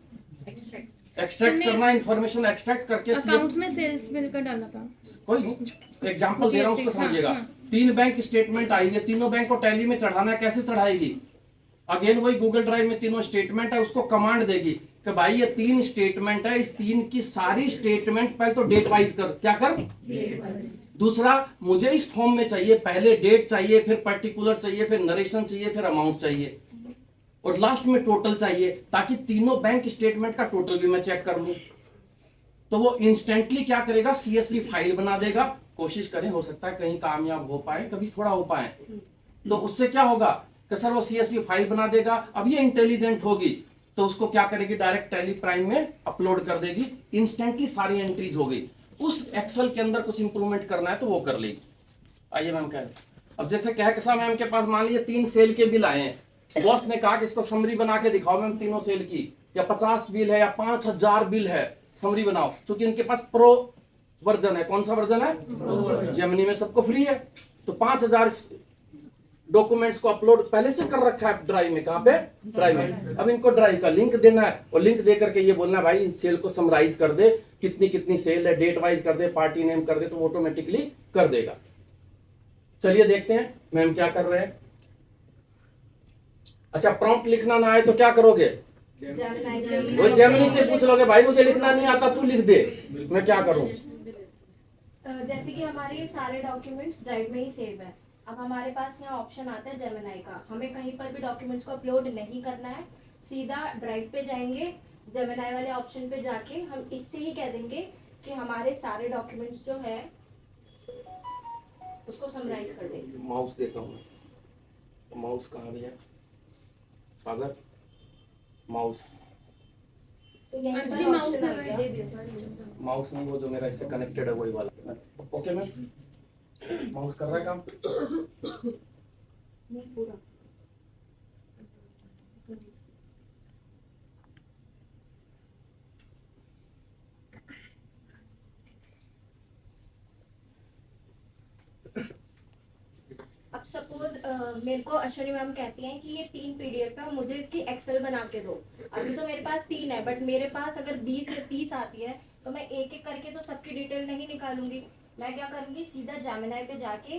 एक्सट्रैक्ट हमने करना, इंफॉर्मेशन एक्सट्रैक्ट करके अकाउंट्स में सेल्स बिल का डाला था। कोई नहीं, एग्जांपल दे रहा हूँ, उसको हाँ, समझिएगा। हाँ। 3 बैंक स्टेटमेंट आई है, तीनों बैंक को टैली में चढ़ाना है, कैसे चढ़ाएगी? अगेन वही गूगल ड्राइव में तीनों स्टेटमेंट है, उसको कमांड देगी कि भाई ये 3 स्टेटमेंट है, इस 3 की सारी स्टेटमेंट पहले तो डेट वाइज कर, क्या कर, दूसरा मुझे इस फॉर्म में चाहिए, पहले डेट चाहिए, फिर पर्टिकुलर चाहिए, फिर नरेशन चाहिए, फिर अमाउंट चाहिए, और लास्ट में टोटल चाहिए, ताकि तीनों बैंक स्टेटमेंट का टोटल भी मैं चेक कर लूं। तो वो इंस्टेंटली क्या करेगा, CSV फाइल बना देगा। कोशिश करें, हो सकता है कहीं कामयाब हो पाए, कभी थोड़ा हो पाए, तो उससे क्या होगा कि सर वो CSV फाइल बना देगा। अब ये इंटेलिजेंट होगी तो उसको क्या करेगी, डायरेक्ट टैली प्राइम में अपलोड कर देगी, इंस्टेंटली सारी एंट्रीज हो गई। उस एक्सेल के अंदर कुछ इंप्रूवमेंट करना है तो वो कर लेगी। आइए मैम कह, अब जैसे कह के मैम के पास मान लीजिए 3 सेल के बिल आए हैं, बॉस ने कहा कि इसको समरी बना के दिखाओ मैम तीनों सेल की, या 50 बिल है या 5000 बिल है, समरी बनाओ। क्योंकि इनके पास प्रो वर्जन है, कौन सा वर्जन है, जेमिनी में सबको फ्री है, तो 5000 डॉक्यूमेंट्स को अपलोड पहले से कर रखा है ड्राइव में। कहां पे, ड्राइव में। अब इनको ड्राइव का लिंक देना है, और लिंक दे करके ये बोलना भाई इस सेल को समराइज कर दे, कितनी कितनी सेल है, डेट वाइज कर दे, पार्टी नेम कर दे, तो ऑटोमेटिकली कर देगा। चलिए देखते हैं मैम क्या कर रहे हैं। अच्छा, प्रॉम्प्ट लिखना ना आए तो क्या करोगे, वो जेमिनी से पूछ लोगे भाई मुझे लिखना नहीं आता, तू लिख दे, मैं क्या करूं। जैसे कि हमारे ये सारे डॉक्यूमेंट्स ड्राइव में ही सेव है। अब हमारे पास यहाँ ऑप्शन आता है जेमिनी का, हमें कहीं पर भी डॉक्यूमेंट्स को अपलोड नहीं करना है, सीधा ड्राइव पे जाएंगे, जेमिनी वाले ऑप्शन पे जाके हम इससे ही कह देंगे कि हमारे सारे डॉक्यूमेंट्स जो है उसको समराइज कर देंगे। माउस देता हूँ, माउस कहाँ गया सागर, माउस, तो यहीं एक्चुअली पर माउस ऑप्शन आ से गया। माउस नहीं, वो जो मेरा इससे कनेक्टेड है वही वाला। ओके मैम, माउस कर रहा है काम। नहीं पूरा। अब सपोज मेरे को अश्विनी मैम कहती हैं कि ये 3 PDF है, मुझे इसकी एक्सेल बना के दो। अभी तो मेरे पास 3 है, बट मेरे पास अगर 20 या 30 आती है तो मैं एक एक करके तो सबकी डिटेल नहीं निकालूंगी। मैं क्या करूंगी, सीधा जेमिनी पे जाके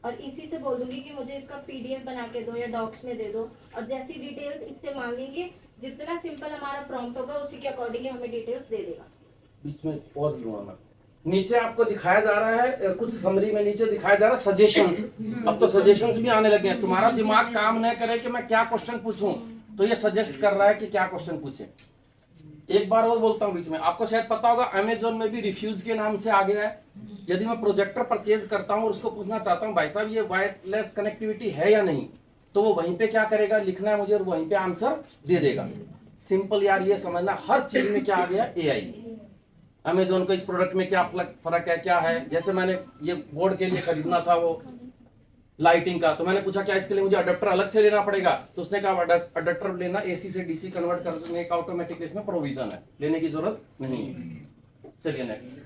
और इसी से बोलूंगी कि मुझे इसका PDF बना के दो या डॉक्स में दे दो, और जैसी डिटेल्स इससे मांगेंगे, जितना सिंपल हमारा प्रॉम्प्ट होगा उसी के अकॉर्डिंगली हमें डिटेल्स दे देगा। बीच में पॉज लूंगा मैं। नीचे आपको दिखाया जा रहा है कुछ समरी में, नीचे दिखाया जा रहा है सजेशंस। अब तो सजेशंस भी आने लगे हैं। तुम्हारा दिमाग काम न करे कि मैं क्या क्वेश्चन पूछूं, तो ये सजेस्ट कर रहा है कि क्या क्वेश्चन पूछे। एक बार और बोलता हूं बीच में, आपको शायद पता होगा अमेजोन में भी रिफ्यूज के नाम से आ गया है। यदि मैं प्रोजेक्टर परचेज करता हूं और उसको पूछना चाहता हूं भाई साहब ये वायरलेस कनेक्टिविटी है या नहीं, तो वो वहीं पे क्या करेगा, लिखना है मुझे और वहीं पे आंसर दे देगा। सिंपल यार, ये समझना हर चीज में क्या आ गया, AI। अमेजोन को इस प्रोडक्ट में क्या फर्क है, क्या है। जैसे मैंने ये बोर्ड के लिए खरीदना था वो लाइटिंग का, तो मैंने पूछा क्या इसके लिए मुझे अडेप्टर अलग से लेना पड़ेगा, तो उसने कहा अडेप्टर लेना AC से DC कन्वर्ट करने का ऑटोमेटिक इसमें प्रोविजन है, लेने की जरूरत नहीं है। चलिए नेक्स्ट।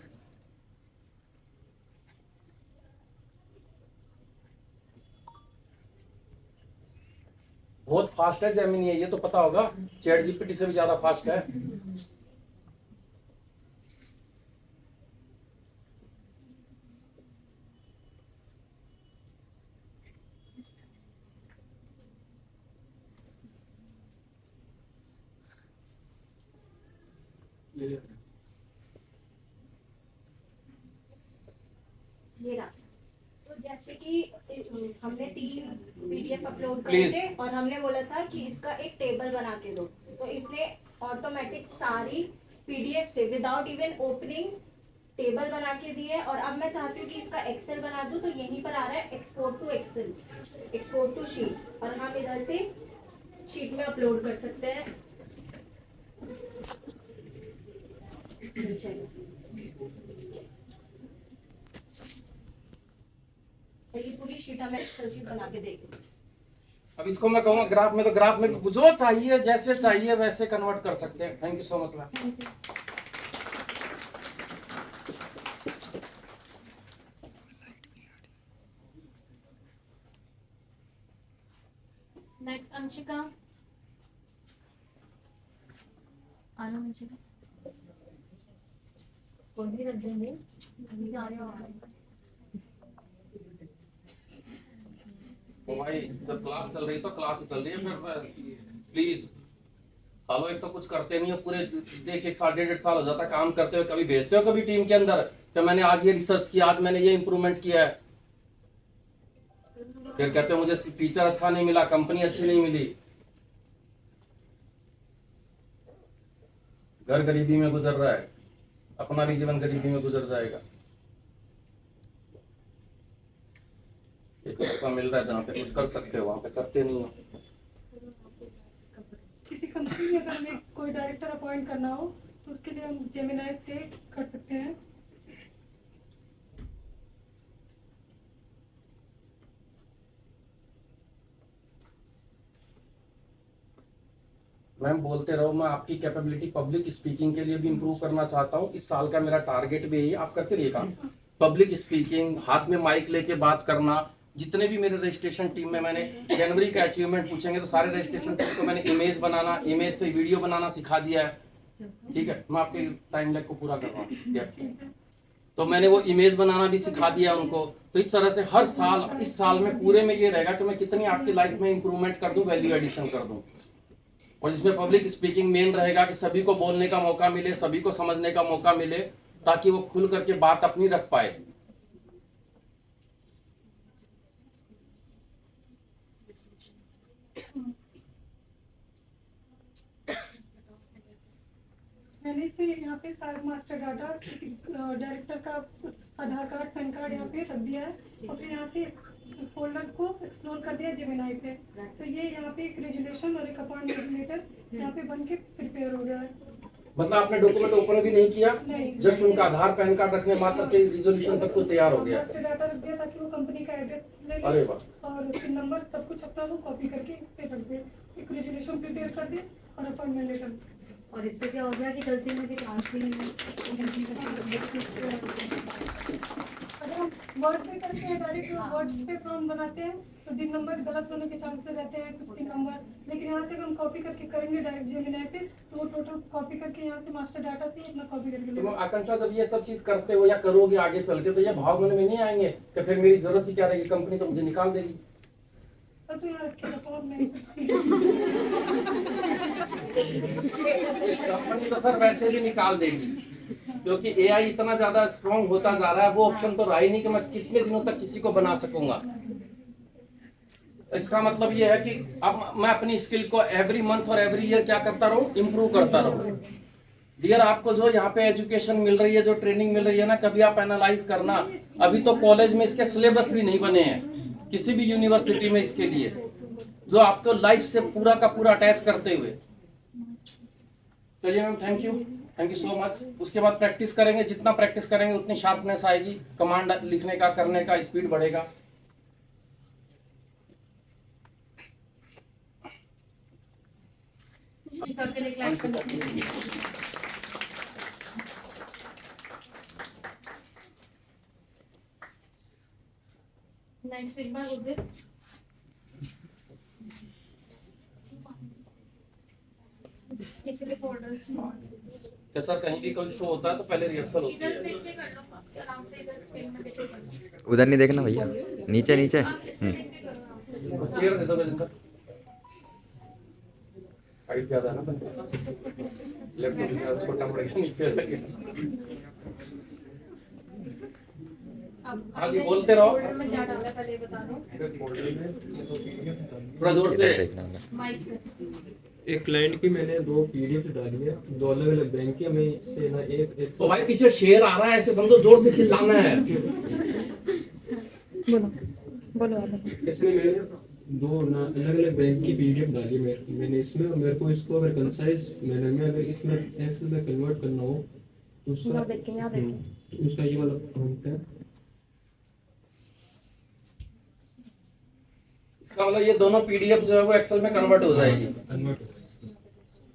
बहुत फास्ट है जेमिनी, ये तो पता होगा, चैट GPT से भी ज्यादा फास्ट है। ये रहा। तो जैसे कि हमने 3 PDF अपलोड करे Please. थे और हमने बोला था कि इसका एक टेबल बना के दो, तो इसने ऑटोमेटिक सारी PDF से विदाउट इवन ओपनिंग टेबल बना के दी है। और अब मैं चाहती हूँ कि इसका एक्सेल बना दूँ, तो यहीं पर आ रहा है export to Excel, export to sheet, और हम इधर से शीट में अपलोड कर सकते हैं। ये पूरी शीट हमें एक्सेल शीट बना के देगी। अब इसको मैं कहूँगा ग्राफ में, तो ग्राफ में जो चाहिए जैसे चाहिए वैसे कन्वर्ट कर सकते हैं। Thank you so much ma'am. Next Anshika. आलो मुझे। कोई रख देंगे अभी जा रहे हो आप। तो भाई जब क्लास चल रही है तो क्लास चल रही है, फिर प्लीज सालों एक तो कुछ करते नहीं हो, पूरे एक एक साल 1.5 साल हो जाता है काम करते हुए, कभी भेजते हो कभी टीम के अंदर कि मैंने आज ये रिसर्च किया, आज मैंने ये इंप्रूवमेंट किया है, फिर कहते हो मुझे टीचर अच्छा नहीं मिला, कंपनी अच्छी नहीं मिली। घर गरीबी में गुजर रहा है, अपना भी जीवन गरीबी में गुजर जाएगा। एक मौका मिल रहा है जहाँ पे कुछ कर सकते हो, वहां पे करते नहीं हो। किसी कंपनी में अगर हमें कोई डायरेक्टर अपॉइंट करना हो तो उसके लिए हम जेमिनाई से कर सकते हैं। मैम बोलते रहो, मैं आपकी कैपेबिलिटी पब्लिक स्पीकिंग के लिए भी इम्प्रूव करना चाहता हूँ। इस साल का मेरा टारगेट भी यही है, आप करते रहिए काम। पब्लिक स्पीकिंग, हाथ में माइक लेके बात करना। जितने भी मेरे रजिस्ट्रेशन टीम में मैंने जनवरी का अचीवमेंट पूछेंगे तो सारे रजिस्ट्रेशन टीम को मैंने इमेज बनाना, इमेज से वीडियो बनाना सिखा दिया है। ठीक है, मैं आपके टाइम लैग को पूरा कर रहा हूँ। तो मैंने वो इमेज बनाना भी सिखा दिया उनको। तो इस तरह से हर साल, इस साल में पूरे में ये रहेगा कि मैं कितनी आपकी लाइफ में इंप्रूवमेंट कर दूं, वैल्यू एडिशन कर दूं। और इसमें पब्लिक स्पीकिंग मेन रहेगा कि सभी को बोलने का मौका मिले, सभी को समझने का मौका मिले, ताकि वो खुल करके बात अपनी रख पाए। मैंने इसमें यहाँ पे सारा मास्टर डाटा, किसी डायरेक्टर का आधार कार्ड, पैन कार्ड यहाँ पे रख दिया है और फिर यहाँ से फोल्डर को एक्सप्लोर कर दिया जेमिनाई पे। तो ये यहाँ पे एक रेजुलेशन और एक अपॉइंटमेंट लेटर यहाँ पे बन के प्रिपेयर हो गया है। मतलब आपने डॉक्यूमेंट ओपन भी नहीं किया, नहीं। जस्ट उनका आधार पैन कार्ड रखने मात्र से रिजोल्यूशन सब कुछ तैयार हो गया। मास्टर डाटा रख दिया ताकि वो कंपनी का एड्रेस ले अरे ले वाह। और उसके नंबर सब कुछ अपना वो कॉपी करके इस पे रख दे। एक रेजुलेशन प्रिपेयर कर दे और अपॉइंटमेंट लेटर। और इससे क्या हो गया कि गलती में भी चांस ही नहीं अगर हम वर्ड पे करते हैं, डायरेक्ट वर्ड पे फॉर्म बनाते हैं तो दिन नंबर गलत होने के चांसेस रहते हैं, कुछ दिन नंबर। लेकिन यहाँ से हम कॉपी करके करेंगे डायरेक्ट जेमिनाई पे तो वो टोटल कॉपी करके यहाँ से मास्टर डाटा से अपना कॉपी करके तो लेंगे। आकांक्षा, जब ये सब चीज करते हो या करोगे आगे चल के, तो ये भाव मन में नहीं आएंगे कि फिर मेरी जरूरत ही क्या रहेगी, कंपनी तो मुझे निकाल देगी। तो यहाँ रखे रखो मैं कंपनी तो सर वैसे भी निकाल देगी, क्योंकि एआई इतना ज्यादा स्ट्रांग होता जा रहा है। वो ऑप्शन तो रहा ही नहीं कि मैं कितने दिनों तक किसी को बना सकूंगा। इसका मतलब ये है कि अब मैं अपनी स्किल को एवरी मंथ और एवरी ईयर क्या करता रहूं, इम्प्रूव करता रहूं। डियर, आपको जो यहाँ पे एजुकेशन मिल रही है, जो ट्रेनिंग मिल रही है ना, कभी आप एनालाइज करना। अभी तो कॉलेज में इसके सिलेबस भी नहीं बने हैं, किसी भी यूनिवर्सिटी में इसके लिए, जो आपको लाइफ से पूरा का पूरा अटैच करते हुए। चलिए ma'am, thank you so much. उसके बाद प्रैक्टिस करेंगे, जितना प्रैक्टिस करेंगे उतनी शार्पनेस आएगी, कमांड लिखने का, करने का स्पीड बढ़ेगा। नेक्स्ट एक बार उधर इसलिए फोल्डर्स कि सर कहीं भी कोई शो होता है तो पहले रिहर्सल होती इधर है। देख के कर लो आराम से, इधर स्क्रीन में देख के कर लो। उधर नहीं देखना भैया, नीचे नीचे। आप इससे देख के करो आराम से। तो चेयर दे दो गजेंद्र, हाइट ज्यादा है ना, लैपटॉप छोटा पड़ेगा, नीचे लगेगा। अब हाँ जी, बोलते रहो। फोल्डर में क्या डाला है पहले ये बता दो। थोड़ा जोर से। इधर देखना होगा। माइक पे एक क्लाइंट की मैंने 2 पीडीएफ डाली है, 2 अलग अलग बैंक की। मैं इससे ना एक तो भाई पीछे शेर आ रहा है, ऐसे समझो, जोर से चिल्लाना है। बोलो इसमें मैंने 2 ना अलग अलग बैंक की पीडीएफ डाली मैंने इसमें, और मेरे को इसको अगर कंसाइज मैनर में अगर इसमें एक्सेल में कन्वर्ट करना हो तो उसका तो उसका ये वाला प्रॉम्प्ट है। इसका मतलब ये दोनों पीडीएफ जो है वो एक्सेल में कन्वर्ट हो जाएगी, कन्वर्ट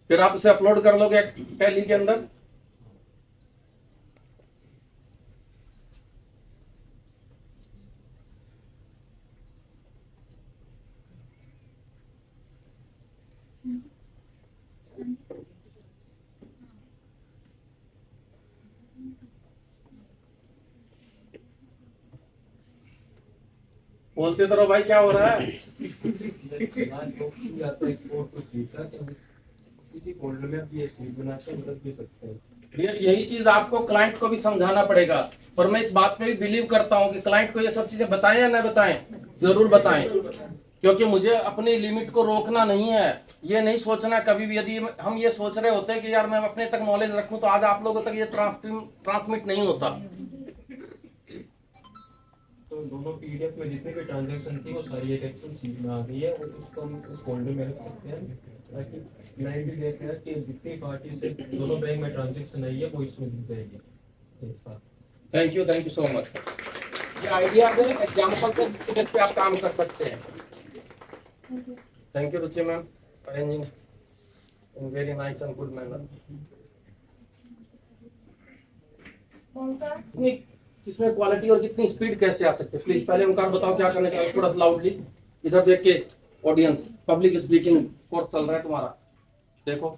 फिर आप इसे अपलोड कर लोगे टैली के अंदर। बोलते तो रहो भाई, क्या हो रहा है? इसी फोल्डर में आप ये स्लिप बनाते हैं, मतलब दे सकते हैं। यही चीज आपको क्लाइंट को भी समझाना पड़ेगा। और मैं इस बात पे भी बिलीव करता हूँ कि क्लाइंट को ये सब चीजें बताएं या ना बताएं, जरूर बताएं, क्योंकि मुझे अपनी लिमिट को रोकना नहीं है। ये नहीं सोचना कभी भी, यदि हम ये सोच रहे होते कि यार मैं अपने तक नॉलेज रखूं तो आज आप लोगों तक ये ट्रांसमिट नहीं होता। तो दोनों पीडीएफ में जितने भी ट्रांजैक्शन थी वो सारी एक एक्सेल शीट में आ गई है, और उसको हम उस फोल्डर में रख सकते हैं, ताकि क्लाइंट भी देख रहा है कि जितनी पार्टी से दोनों बैंक में ट्रांजैक्शन आई है वो इसमें दिख जाएगी एक साथ। Thank you so much. ये आइडिया है, एग्जाम्पल से जिसके बेस पे आप काम कर सकते हैं। Thank you Ruchi ma'am, arranging in very nice and good manner. किसमें क्वालिटी और कितनी स्पीड कैसे आ सकते हैं, प्लीज पहले उनका बताओ क्या करना चाहिए, थोड़ा लाउडली। इधर देख के ऑडियंस, पब्लिक स्पीकिंग कोर्स चल रहा है तुम्हारा, देखो।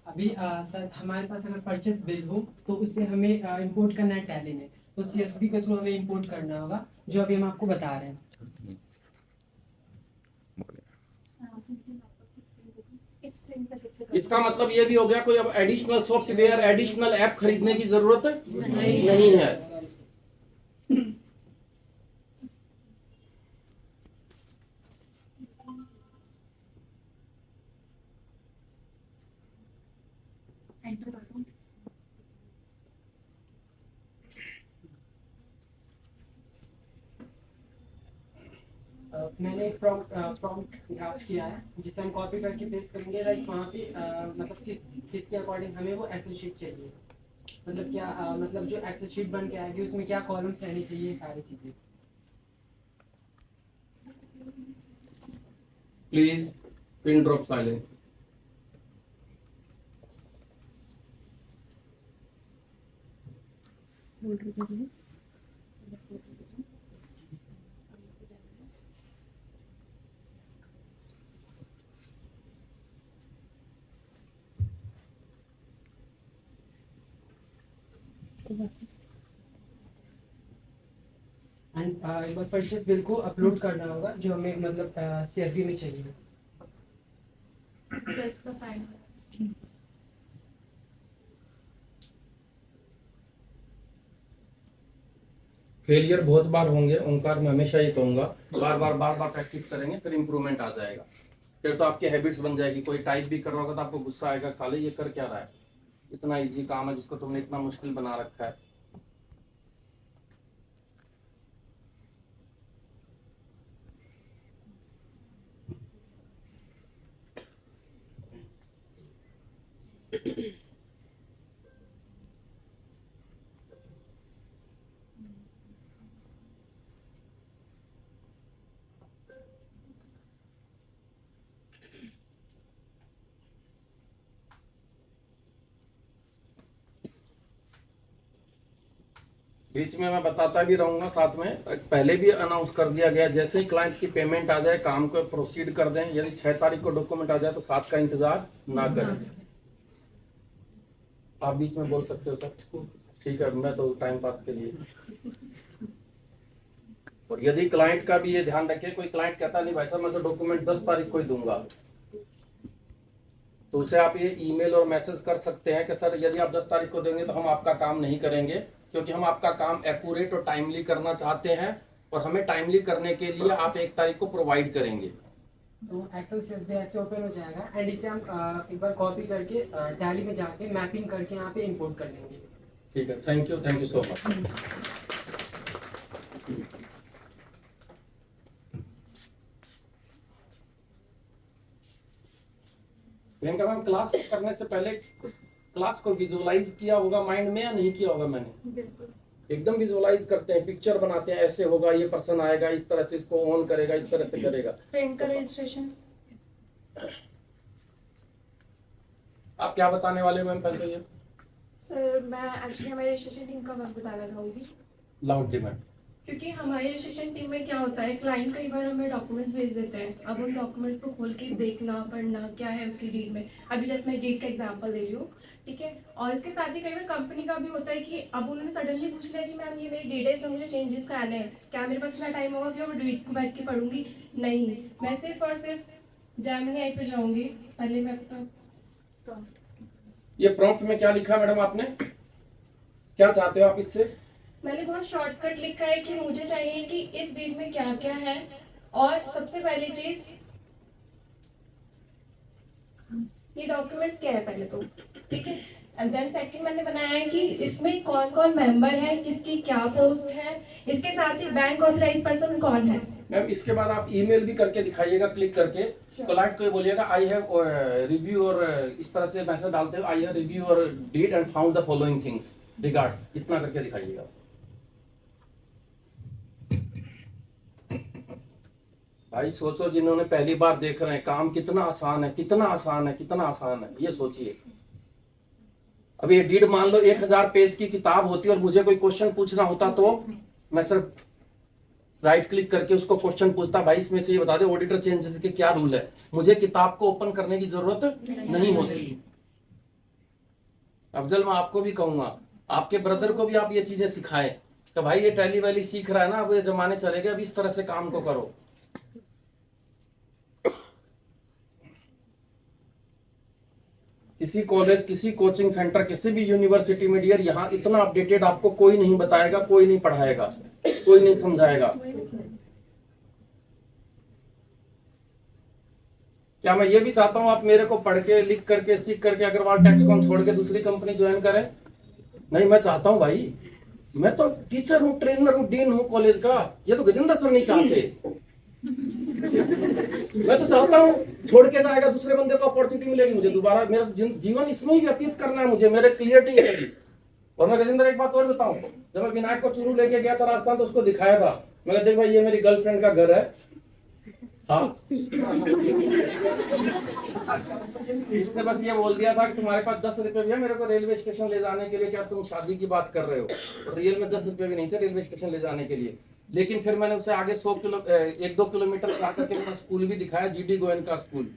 अभी सर हमारे पास अगर परचेस बिल हो तो उसे हमें इंपोर्ट करना है टैली में, तो सीएसबी के थ्रू हमें इंपोर्ट करना होगा, जो अभी हम आपको बता रहे हैं। इसका मतलब ये भी हो गया कोई अब एडिशनल सॉफ्टवेयर, एडिशनल ऐप खरीदने की जरूरत नहीं है। मैंने एक प्रॉम्प्ट ड्राफ्ट किया है, जिसे हम कॉपी करके पेस्ट करेंगे। लाइक वहाँ पे मतलब किसके अकॉर्डिंग हमें वो एक्सेल शीट चाहिए, मतलब क्या मतलब जो एक्सेल शीट बन के आएगी उसमें क्या कॉलम्स रहनी चाहिए, ये सारी चीज़ें। Please pin drop silence. And एक बार परचेस बिल को अपलोड करना होगा, जो हमें मतलब सीएसबी में चाहिए। इसका साइन फेलियर बहुत बार होंगे ओंकार, मैं हमेशा ये कहूंगा, बार बार प्रैक्टिस करेंगे फिर इंप्रूवमेंट आ जाएगा। फिर तो आपकी हैबिट्स बन जाएगी। कोई टाइप भी कर रहा होगा तो आपको गुस्सा आएगा, साले ये कर क्या रहा है, इतना इजी काम है जिसको तुमने इतना मुश्किल बना रखा है। बीच में मैं बताता भी रहूंगा, साथ में पहले भी अनाउंस कर दिया गया, जैसे ही क्लाइंट की पेमेंट आ जाए काम को प्रोसीड कर दें। यदि 6 तारीख को डॉक्यूमेंट आ जाए तो 7 का इंतजार ना करें। आप बीच में बोल सकते हो सर, ठीक है, मैं तो टाइम पास के लिए। और यदि क्लाइंट का भी ये ध्यान रखे, कोई क्लाइंट कहता नहीं भाई साहब मैं तो डॉक्यूमेंट 10 तारीख को ही दूंगा, तो उसे आप ये ईमेल और मैसेज कर सकते हैं कि सर यदि आप 10 तारीख को देंगे तो हम आपका काम नहीं करेंगे, क्योंकि हम आपका काम एक्यूरेट और टाइमली करना चाहते हैं, और हमें टाइमली करने के लिए आप 1 तारीख को प्रोवाइड करेंगे। तो एक्सेल सीएसबी ऐसे ओपन हो जाएगा, एंड इसे हम एक बार कॉपी करके टैली में जाके मैपिंग करके यहाँ पे इंपोर्ट कर लेंगे। ठीक है, thank you so much. Priyanka ma'am, class करने से पहले क्लास को विजुअलाइज किया होगा माइंड में या नहीं किया होगा? मैंने बिल्कुल एकदम विजुअलाइज करते हैं, पिक्चर बनाते हैं, ऐसे होगा, ये पर्सन आएगा, इस तरह से इसको ऑन करेगा, इस तरह से करेगा। फ्रेंड का रजिस्ट्रेशन। आप क्या बताने वाले हो मैम पहले ये? सर मैं एक्चुअली हमारे रजिस्ट्रेशन टीम का वर्क बताना चाहूँगी। Loudly ma'am. क्योंकि हमारी रजिस्ट्रेशन टीम में क्या होता है, क्लाइंट कई बार हमें डॉक्यूमेंट्स भेज देते हैं, अब उन डॉक्यूमेंट्स को खोल के देखना पढ़ना क्या है उसकी डीड में। अभी जस्ट मैं डीड का एग्जांपल दे रही हूँ, ठीक है। और इसके साथ ही कई बार कंपनी का भी होता है कि अब उन्होंने सडनली पूछ लिया कि मैम ये मेरी डीड है, इसमें मुझे चेंजेस करने हैं, क्या मेरे पास इतना टाइम होगा कि मैं डीड को बैठ के पढ़ूंगी? नहीं, मैं सिर्फ और सिर्फ जेमिनी आई पे जाऊँगी। पहले मैं अपना ये प्रॉम्प्ट में क्या लिखा मैडम आपने, क्या चाहते हो आप इससे? मैंने बहुत शॉर्टकट लिखा है कि मुझे चाहिए कि इस डीड में क्या क्या है, और सबसे पहली चीज ये डॉक्यूमेंट्स क्या है पहले तो, ठीक है। एंड देन सेकंड मैंने बनाया है कि इसमें कौन कौन मेंबर है, किसकी क्या पोस्ट है, इसके साथ ही बैंक ऑथराइज पर्सन कौन है। मैम इसके बाद आप ईमेल भी करके दिखाइएगा, क्लिक करके क्लाइंट को बोलिएगा आई हैव रिव्यू, और इस तरह से मैसेज डालते हो आई हैव रिव्यू और deed and found the following things regards, इतना करके दिखाइएगा। भाई सोचो, जिन्होंने पहली बार देख रहे हैं, काम कितना आसान है, कितना आसान है, कितना आसान है, ये सोचिए। अब ये डीड मान लो 1000 पेज की किताब होती और मुझे कोई क्वेश्चन पूछना होता तो मैं सिर्फ राइट क्लिक करके उसको क्वेश्चन पूछता, भाई इसमें से ये बता दे ऑडिटर चेंजेस के क्या रूल है, मुझे किताब को ओपन करने की जरूरत नहीं होती। अफजल मैं आपको भी कहूंगा, आपके ब्रदर को भी आप ये चीजें सिखाएं कि भाई ये टैली वैली सीख रहा है ना, अब ये जमाने चले गए, अब इस तरह से काम को करो। किसी कॉलेज, किसी कोचिंग सेंटर, किसी भी यूनिवर्सिटी में डियर, यहाँ इतना अपडेटेड आपको कोई नहीं बताएगा, कोई नहीं पढ़ाएगा, कोई नहीं समझाएगा। क्या मैं ये भी चाहता हूँ आप मेरे को पढ़ के, लिख करके, सीख करके अग्रवाल टेक्सकॉम छोड़ के दूसरी कंपनी ज्वाइन करें? नहीं, मैं चाहता हूँ भाई, मैं तो टीचर हूँ, ट्रेनर हूँ, डीन हूँ कॉलेज का, ये तो गजेंद्र सर नहीं चाहते। मैं तो चाहता हूँ छोड़ के जाएगा, दूसरे बंदे को अपॉर्चुनिटी मिलेगी, मुझे दोबारा मेरा जीवन इसमें ही व्यतीत करना है, मुझे मेरे क्लियरिटी है। और मैं गजेंद्र एक बात और बताऊं, जब मैं विनायक को चुरू लेके गया था राजस्थान, तो उसको दिखाया था, मैं देख भाई ये मेरी गर्लफ्रेंड का घर है। हाँ इसने बस ये बोल दिया था कि तुम्हारे पास 10 रुपए भी है मेरे को रेलवे स्टेशन ले जाने के लिए, क्या तुम शादी की बात कर रहे हो? रियल में 10 रुपए भी नहीं थे रेलवे स्टेशन ले जाने के लिए। लेकिन फिर मैंने उसे आगे 1-2 किलोमीटर ला करके मेरा स्कूल भी दिखाया, जीडी गोयनका स्कूल।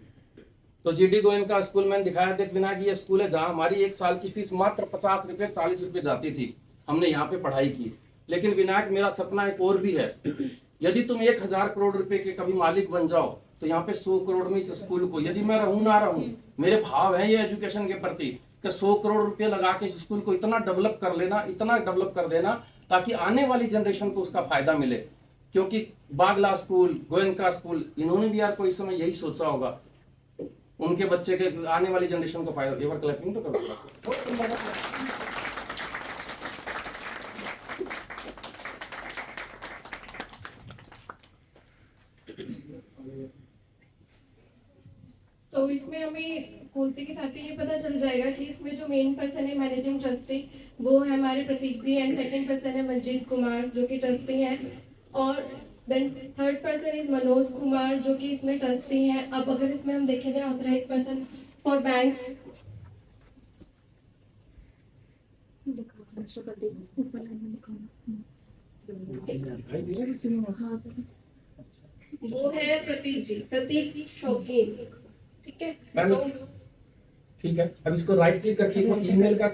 तो जीडी गोयनका स्कूल मैंने दिखाया, देख विनायक ये स्कूल है जहाँ हमारी 1 साल की फीस मात्र 50 रुपए 40 रुपए जाती थी, हमने यहाँ पे पढ़ाई की। लेकिन विनायक मेरा सपना एक और भी है, यदि तुम 1000 करोड़ रुपए के कभी मालिक बन जाओ तो यहाँ पे 100 करोड़ में इस स्कूल को, यदि मैं रहूं ना रहूं, मेरे भाव है ये एजुकेशन के प्रति कि 100 करोड़ रुपए लगा के इस स्कूल को इतना डेवलप कर लेना, इतना डेवलप कर देना ताकि आने वाली जनरेशन को उसका फायदा मिले। क्योंकि बागला स्कूल, गोयनका स्कूल, इन्होंने भी यार कोई समय यही सोचा होगा उनके बच्चे के आने वाली जनरेशन को फायदा। एक बार क्लैपिंग तो करो। तो इसमें हमें खोलते के साथ ही ये पता चल जाएगा कि इसमें जो मेन पर्सन है मैनेजिंग ट्रस्टी वो है हमारे Pratik ji, and second person है मंजीत कुमार जो कि ट्रस्टी है, और then third person is Manoj Kumar जो कि इसमें ट्रस्टी है। अब अगर इसमें हम देखेंगे ऑथराइज पर्सन फॉर बैंक, वो है प्रतीक जी, प्रतीक शौकीन, ठीक है। मैम ठीक है, अब इसको राइट क्लिक करके ईमेल का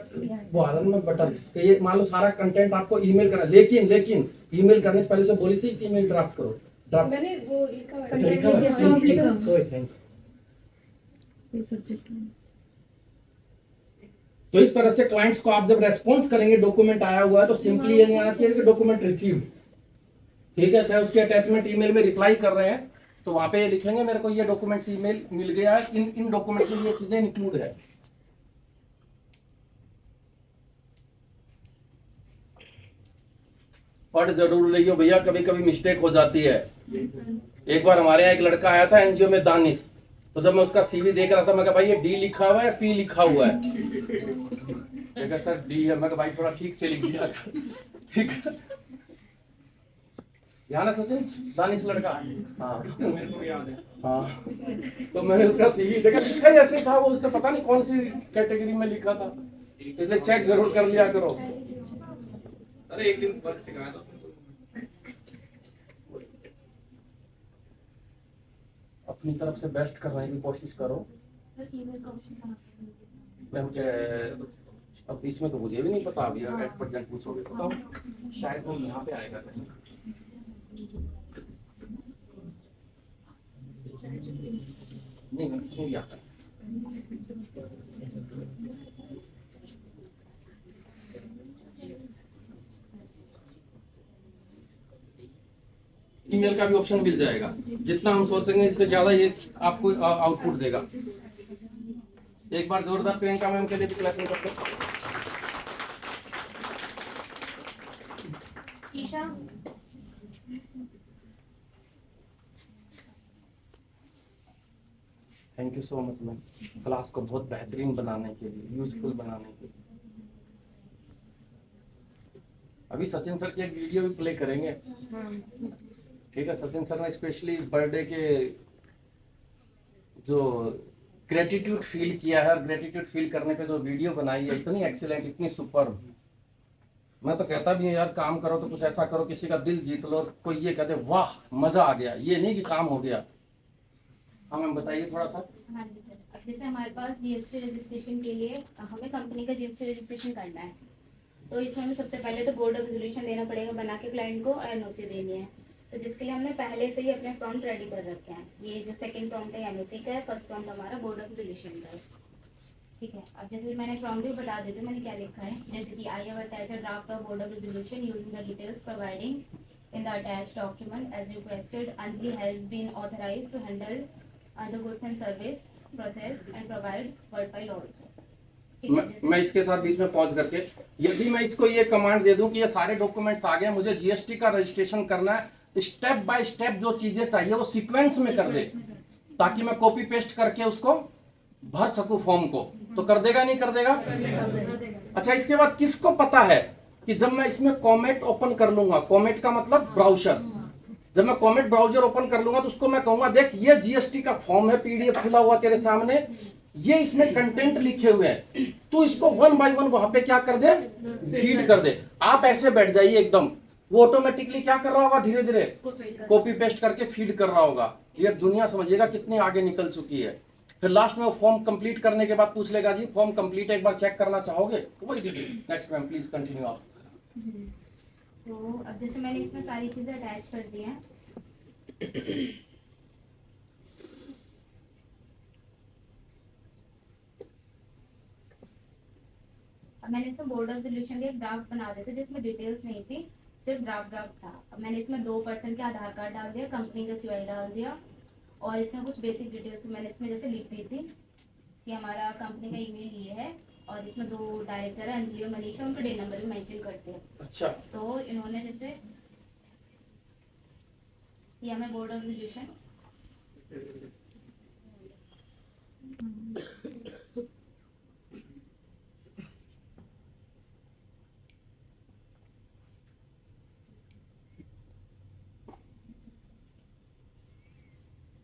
वो आ रहा है ना बटन, तो ये मान लो सारा कंटेंट आपको ईमेल करना, लेकिन ईमेल करने से पहले से बोली थी ईमेल ड्राफ्ट करो। ड्राफ्ट मैंने वो लिखा हुआ अच्छा लिखा हुआ है, कोई थैंक। तो इस तरह से क्लाइंट्स को आप जब रेस्पॉन्स करेंगे, डॉक्यूमेंट आया हुआ है तो सिंपली ये नहीं आना चाहिए कि डॉक्यूमेंट रिसीव, ठीक है। चाहे उसके अटैचमेंट ईमेल में रिप्लाई कर रहे हैं तो वहां पे लिखेंगे मेरे को ये डॉक्यूमेंट्स ईमेल मिल गया है, इन डॉक्यूमेंट्स में ये चीजें इंक्लूड है। पढ़ जरूर लियो भैया, कभी कभी मिस्टेक हो जाती है। एक बार हमारे यहाँ एक लड़का आया था एनजीओ में दानिश, तो जब मैं उसका सीवी देख रहा था मैं कहा भाई ये डी लिखा हुआ है पी लिखा हुआ है, देखा सर डी है, मैं कहा भाई थोड़ा ठीक से लिख दिया था, ठीक है। यहाँ ना सचिन दानिश लड़का, हाँ मेरे को याद है, हाँ। तो मैंने उसका सीवी देखा, लिखा ही ऐसे था वो, उसने पता नहीं कौन सी कैटेगरी में लिखा था, इसलिए चेक जरूर कर लिया करो। अरे एक दिन वर्क सिखाया था। अपनी तरफ से बेस्ट करने की कोशिश करो। सर ईमेल का ऑप्शन कहाँ पे है? मैं अब इसमें तो मुझे भी नहीं पता, अभी एट प्रेजेंट पूछोगे तो शायद वो यहाँ पे आएगा कहीं। नहीं इसमें भी आता है। ईमेल का भी ऑप्शन मिल जाएगा। जितना हम सोचेंगे इससे ज्यादा ये आपको आउटपुट देगा। एक बार जोरदार प्रियंका मैम के लिए भी क्लैपिंग करते हैं। Isha thank you so much ma'am, class को बहुत बेहतरीन बनाने के लिए, यूजफुल बनाने के लिए। अभी सचिन सर की एक वीडियो भी प्ले करेंगे, ठीक है। सचिन सर ने स्पेशली बर्थडे के जो ग्रेटिट्यूड फील किया है और ग्रेटिट्यूड फील करने पे जो वीडियो बनाई है, इतनी एक्सीलेंट, इतनी सुपर। मैं तो कहता भी हूँ यार, काम करो तो कुछ ऐसा करो किसी का दिल जीत लो, कोई ये कहते वाह मजा आ गया, ये नहीं कि काम हो गया। हाँ मैम बताइए थोड़ा सा। हाँ जी सर, अब जैसे हमारे पास जीएसटी रजिस्ट्रेशन के लिए हमें कंपनी का जीएसटी रजिस्ट्रेशन करना है, तो इसमें हमें सबसे पहले तो बोर्ड ऑफ रेजोल्यूशन देना पड़ेगा बना के क्लाइंट को, और एनओसी देनी है। तो जिसके लिए हमने पहले से ही अपने प्रॉम्प्ट रेडी कर रखे हैं। ये जो सेकंड प्रॉम्प्ट है एनओसी का है, फर्स्ट प्रॉम्प्ट हमारा बोर्ड ऑफ रेजोल्यूशन का है, ठीक है। अब जैसे मैंने प्रॉम्प्ट भी बता देती हूँ मैंने क्या लिखा है। जैसे कि I have attached a draft of board of resolution using the details providing in the attached document as requested. Anjali has been authorized to handle the goods and service process and provide word file also. मैं इसके साथ बीच में pause करके, यदि मैं इसको ये command दे दूं कि ये सारे डॉक्यूमेंट्स आ गए, मुझे जीएसटी का रजिस्ट्रेशन करना है, स्टेप बाय स्टेप जो चीजें चाहिए वो सीक्वेंस में कर दे, ताकि मैं कॉपी पेस्ट करके उसको भर सकूं फॉर्म को, तो कर देगा नहीं कर देगा? अच्छा, इसके बाद किसको पता है कि जब मैं इसमें कॉमेट ओपन कर लूंगा, कॉमेट का मतलब ब्राउजर, जब मैं कॉमेट ब्राउजर ओपन कर लूंगा तो उसको मैं कहूंगा देख ये जीएसटी का फॉर्म है, पीडीएफ खुला हुआ तेरे सामने, ये इसमें कंटेंट लिखे हुए हैं, तू इसको 1 बाय 1 वहां पे क्या कर दे, फीड कर दे। आप ऐसे बैठ जाइए एकदम, वो ऑटोमेटिकली क्या कर रहा होगा, धीरे धीरे कॉपी पेस्ट करके फीड कर रहा होगा। ये दुनिया समझिएगा कितनी आगे निकल चुकी है। फिर लास्ट में वो फॉर्म कंप्लीट करने के बाद पूछ लेगा जी फॉर्म कंप्लीट है, एक बार चेक करना चाहोगे, तो वही दीजिए। नेक्स्ट मैम प्लीज कंटिन्यू आप। तो अब जैसे मैंने इसमें सारी चीजें अटैच कर दी हैं, अब मैंने इसमें बोर्ड ऑफ रेजोल्यूशन के एक ड्राफ्ट बना दिए थे जिसमें डिटेल्स नहीं थी, सिर्फ ड्राफ्ट था। अब मैंने इसमें 2 पर्सन के आधार कार्ड डाल दिया, कंपनी का सीआई डाल दिया, और इसमें कुछ बेसिक डिटेल्स मैंने इसमें जैसे लिख दी थी कि हमारा कंपनी का ईमेल ये है, और इसमें 2 डायरेक्टर है अंजलि और मनीषा, उनका डे नंबर भी मेंशन करते हैं। अच्छा, तो इन्होंने जैसे ये हमें बोर्ड ऑफ रेजोल्यूशन,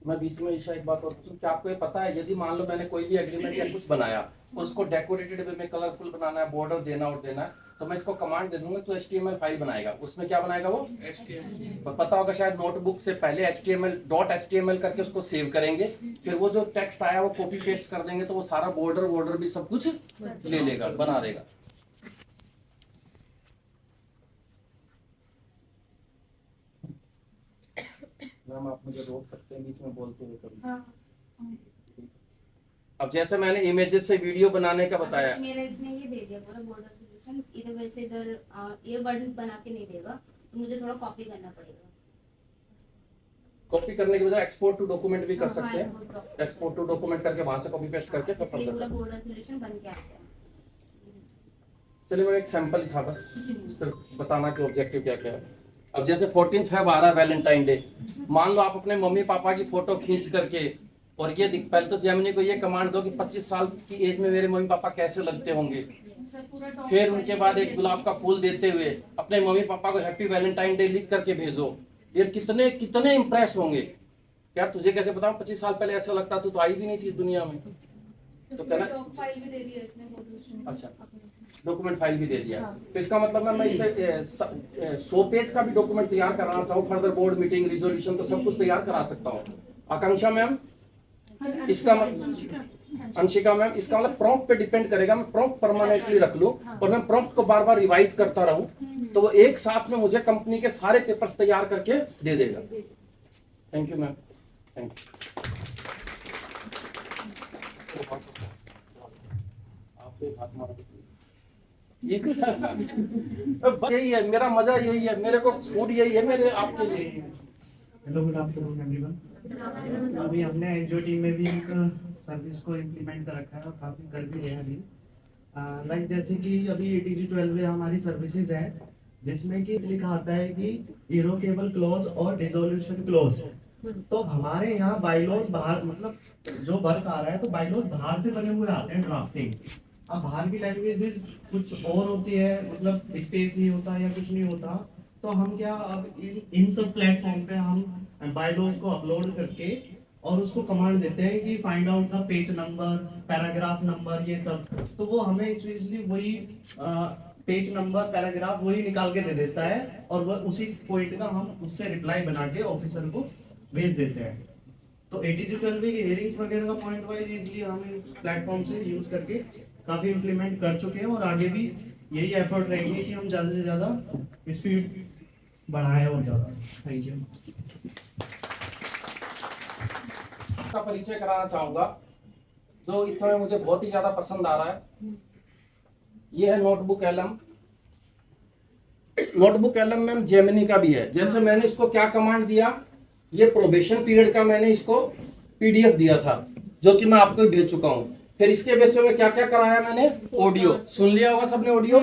मैं बीच में ईशा एक बात और पूछूं, क्या आपको ये पता है यदि मान लो मैंने कोई भी एग्रीमेंट या कुछ बनाया और उसको डेकोरेटेड वे में कलरफुल बनाना है, बॉर्डर देना और देना है, तो मैं इसको कमांड दे दूंगा तो HTML फाइल बनाएगा, उसमें क्या बनाएगा वो HTML। और पता होगा शायद नोटबुक से पहले HTML करके उसको सेव करेंगे, फिर वो जो टेक्स्ट आया वो कॉपी पेस्ट कर देंगे, तो वो सारा बॉर्डर भी सब कुछ ले लेगा, बना देगा। मैम आप मुझे रोक सकते हैं बीच में बोलते हुए कभी। अब जैसे मैंने इमेजेस से वीडियो बनाने का बताया, मेरा इसमें ये दे दिया पूरा बोर्ड ऑफ रेजोल्यूशन, इधर वैसे इधर ये वर्ड बना के नहीं देगा, तो मुझे थोड़ा कॉपी करना पड़ेगा। कॉपी करने के बजाय एक्सपोर्ट टू डॉक्यूमेंट भी कर सकते हैं, एक्सपोर्ट टू डॉक्यूमेंट करके वहां से कॉपी पेस्ट करके फिर इसलिए पूरा बोर्ड ऑफ रेजोल्यूशन बन के आता है। चलिए वो एक सैंपल था बस, सिर्फ बताना कि ऑब्जेक्टिव क्या क्या है। अब जैसे 14 फेब आ रहा है वैलेंटाइन डे, मान लो आप अपने मम्मी पापा की फोटो खींच करके, और ये पहले तो जेमिनी को ये कमांड दो कि 25 साल की एज में मेरे मम्मी पापा कैसे लगते होंगे, फिर उनके बाद एक गुलाब का फूल देते हुए अपने मम्मी पापा को हैप्पी वैलेंटाइन डे लिख करके भेजो। ये कितने कितने इम्प्रेस होंगे यार। तुझे कैसे बताऊं 25 साल पहले ऐसा लगता, तू तो आई भी नहीं थी दुनिया में। तो कहना फाइल भी दे दिया इसने, अच्छा डॉक्यूमेंट फाइल भी दे दिया। तो इसका मतलब मैं इसे 100 पेज का भी डॉक्यूमेंट तैयार कराना चाहूँ, फर्दर बोर्ड मीटिंग रिजोल्यूशन तो सब कुछ तैयार करा सकता हूँ। आकांक्षा मैम इसका अंशिका मैम, इसका मतलब प्रॉम्प्ट पे डिपेंड करेगा। मैं प्रॉम्प्ट परमानेंटली रख लूं और मैं प्रॉम्प्ट को बार बार रिवाइज करता रहूं, तो वो एक साथ में मुझे कंपनी के सारे पेपर्स तैयार करके दे देगा। Thank you ma'am, thank you. यही है मेरा मजा, यही है मेरे को फूड, यही है मेरे आपके लिए। Hello, good afternoon everyone. अभी हमने एनजीओ टीम में भी एक सर्विस को इम्प्लीमेंट कर रखा है और काफ़ी कर भी रहे हैं अभी। लाइक जैसे कि अभी ATG12 में हमारी सर्विसेज है, जिसमें कि लिखा आता है कि इरोकेबल क्लॉज और डिसोल्यूशन क्लॉज। तो हमारे यहाँ बाइलॉज बाहर, मतलब जो वर्क आ रहा है तो बाइलॉज बाहर से बने हुए आते हैं ड्राफ्टिंग। अब बाहर की लैंग्वेजेस कुछ और होती है, मतलब स्पेस नहीं होता या कुछ नहीं होता, तो हम क्या अब इन सब प्लेटफॉर्म पे हम बाइलॉज को अपलोड करके और उसको कमांड देते हैं कि find out the page number, paragraph number, ये सब। तो वो हमें स्पेशली वही पेज नंबर, पैराग्राफ वही निकाल के दे देता है और वह उसी पॉइंट का हम उससे रिप्लाई बना के ऑफिसर को भेज देते हैं। तो ATG12 की हेयरिंग्स वगैरह का पॉइंट वाइज इजीली हम प्लेटफॉर्म से यूज करके काफी इम्प्लीमेंट कर चुके हैं और आगे भी यही एफर्ट रहेंगे कि हम ज़्यादा से ज़्यादा स्पीड बढ़ाएं और ज़्यादा। Thank you. का परिचय कराना चाहूंगा जो इस समय मुझे बहुत ही ज्यादा पसंद आ रहा है। ये है नोटबुक एलएम। नोटबुक एलएम में जेमिनी का भी है। जैसे मैंने इसको क्या कमांड दिया, ये प्रोबेशन पीरियड का मैंने इसको PDF दिया था, जो कि मैं आपको भेज चुका हूँ। फिर इसके बेस पे क्या क्या कराया मैंने, ऑडियो सुन लिया होगा सबने ऑडियो,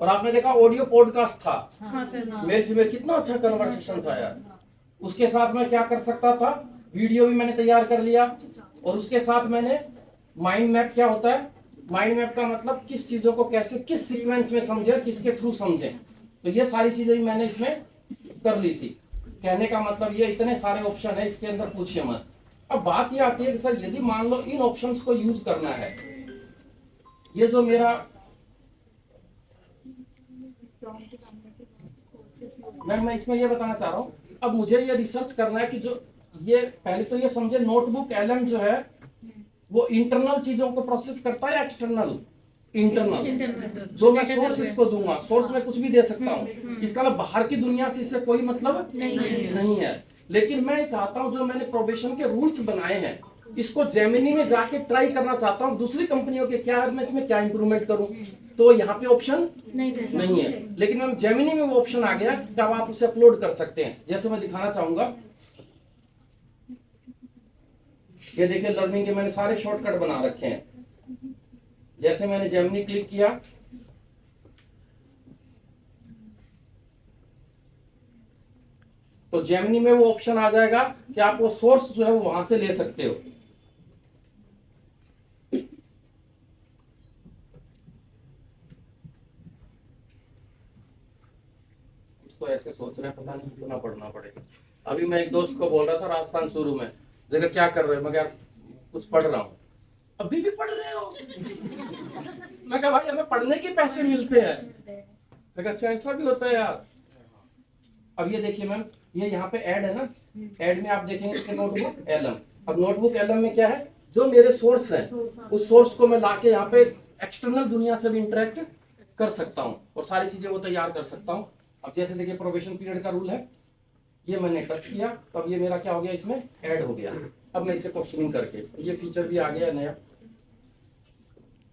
और आपने देखा ऑडियो पॉडकास्ट था। मेरे कितना अच्छा कन्वर्सेशन था यार। उसके साथ में क्या कर सकता था, वीडियो भी मैंने तैयार कर लिया, और उसके साथ मैंने माइंड मैप, क्या होता है माइंड मैप का मतलब किस चीजों को कैसे किस सीक्वेंस में समझे, किसके थ्रू समझे, तो ये सारी चीजें भी मैंने इसमें कर ली थी। कहने का मतलब ये इतने सारे ऑप्शन है इसके अंदर, पूछिए मत। अब बात ये आती है कि सर यदि मान लो इन ऑप्शंस को यूज करना है, ये जो मेरा मैं इसमें ये बताना चाह रहा हूँ, अब मुझे ये रिसर्च करना है कि जो ये पहले तो ये समझे नोटबुक एलएम जो है वो इंटरनल चीजों को प्रोसेस करता है या एक्सटर्नल? इंटरनल। जो मैं सोर्स इसको दूंगा, सोर्स में कुछ भी दे सकता हूँ, इसका मतलब बाहर की दुनिया से इससे कोई मतलब नहीं है। लेकिन मैं चाहता हूँ जो मैंने प्रोबेशन के रूल्स बनाए हैं इसको जेमिनी में जाके ट्राई करना चाहता हूँ, दूसरी कंपनियों के क्या है, मैं इसमें क्या इंप्रूवमेंट करूँ। तो यहाँ पे ऑप्शन नहीं है, लेकिन मैम जेमिनी में वो ऑप्शन आ गया कि अब आप उसे अपलोड कर सकते हैं। जैसे मैं दिखाना चाहूंगा, ये देखिए लर्निंग के मैंने सारे शॉर्टकट बना रखे हैं। जैसे मैंने जेमिनी क्लिक किया, तो जेमिनी में वो ऑप्शन आ जाएगा कि आप वो सोर्स जो है वो वहां से ले सकते हो। तो ऐसे सोच रहे हैं पता नहीं कितना पढ़ना पड़ेगा। अभी मैं एक दोस्त को बोल रहा था राजस्थान चूरू में, देखा क्या कर रहे हो, मैं क्या कुछ पढ़ रहा हूँ। अभी भी पढ़ रहे हो? मैं कहा भाई हमें पढ़ने के पैसे मिलते हैं। देखा अच्छा ऐसा भी होता है यार। अब ये देखिए मैम, ये यहाँ पे ऐड है ना, ऐड में आप देखेंगे कि नोटबुक एलएम। अब नोटबुक एलएम में क्या है, जो मेरे सोर्स है उस सोर्स को मैं लाके यहाँ पे एक्सटर्नल दुनिया से भी इंटरेक्ट कर सकता हूँ और सारी चीजें वो तैयार कर सकता हूँ। अब जैसे देखिए प्रोबेशन पीरियड का रूल है, ये मैंने टच किया तो अब ये मेरा क्या हो गया, इसमें ऐड हो गया। अब मैं इसे क्वेश्चनिंग करके ये फीचर भी आ गया नया।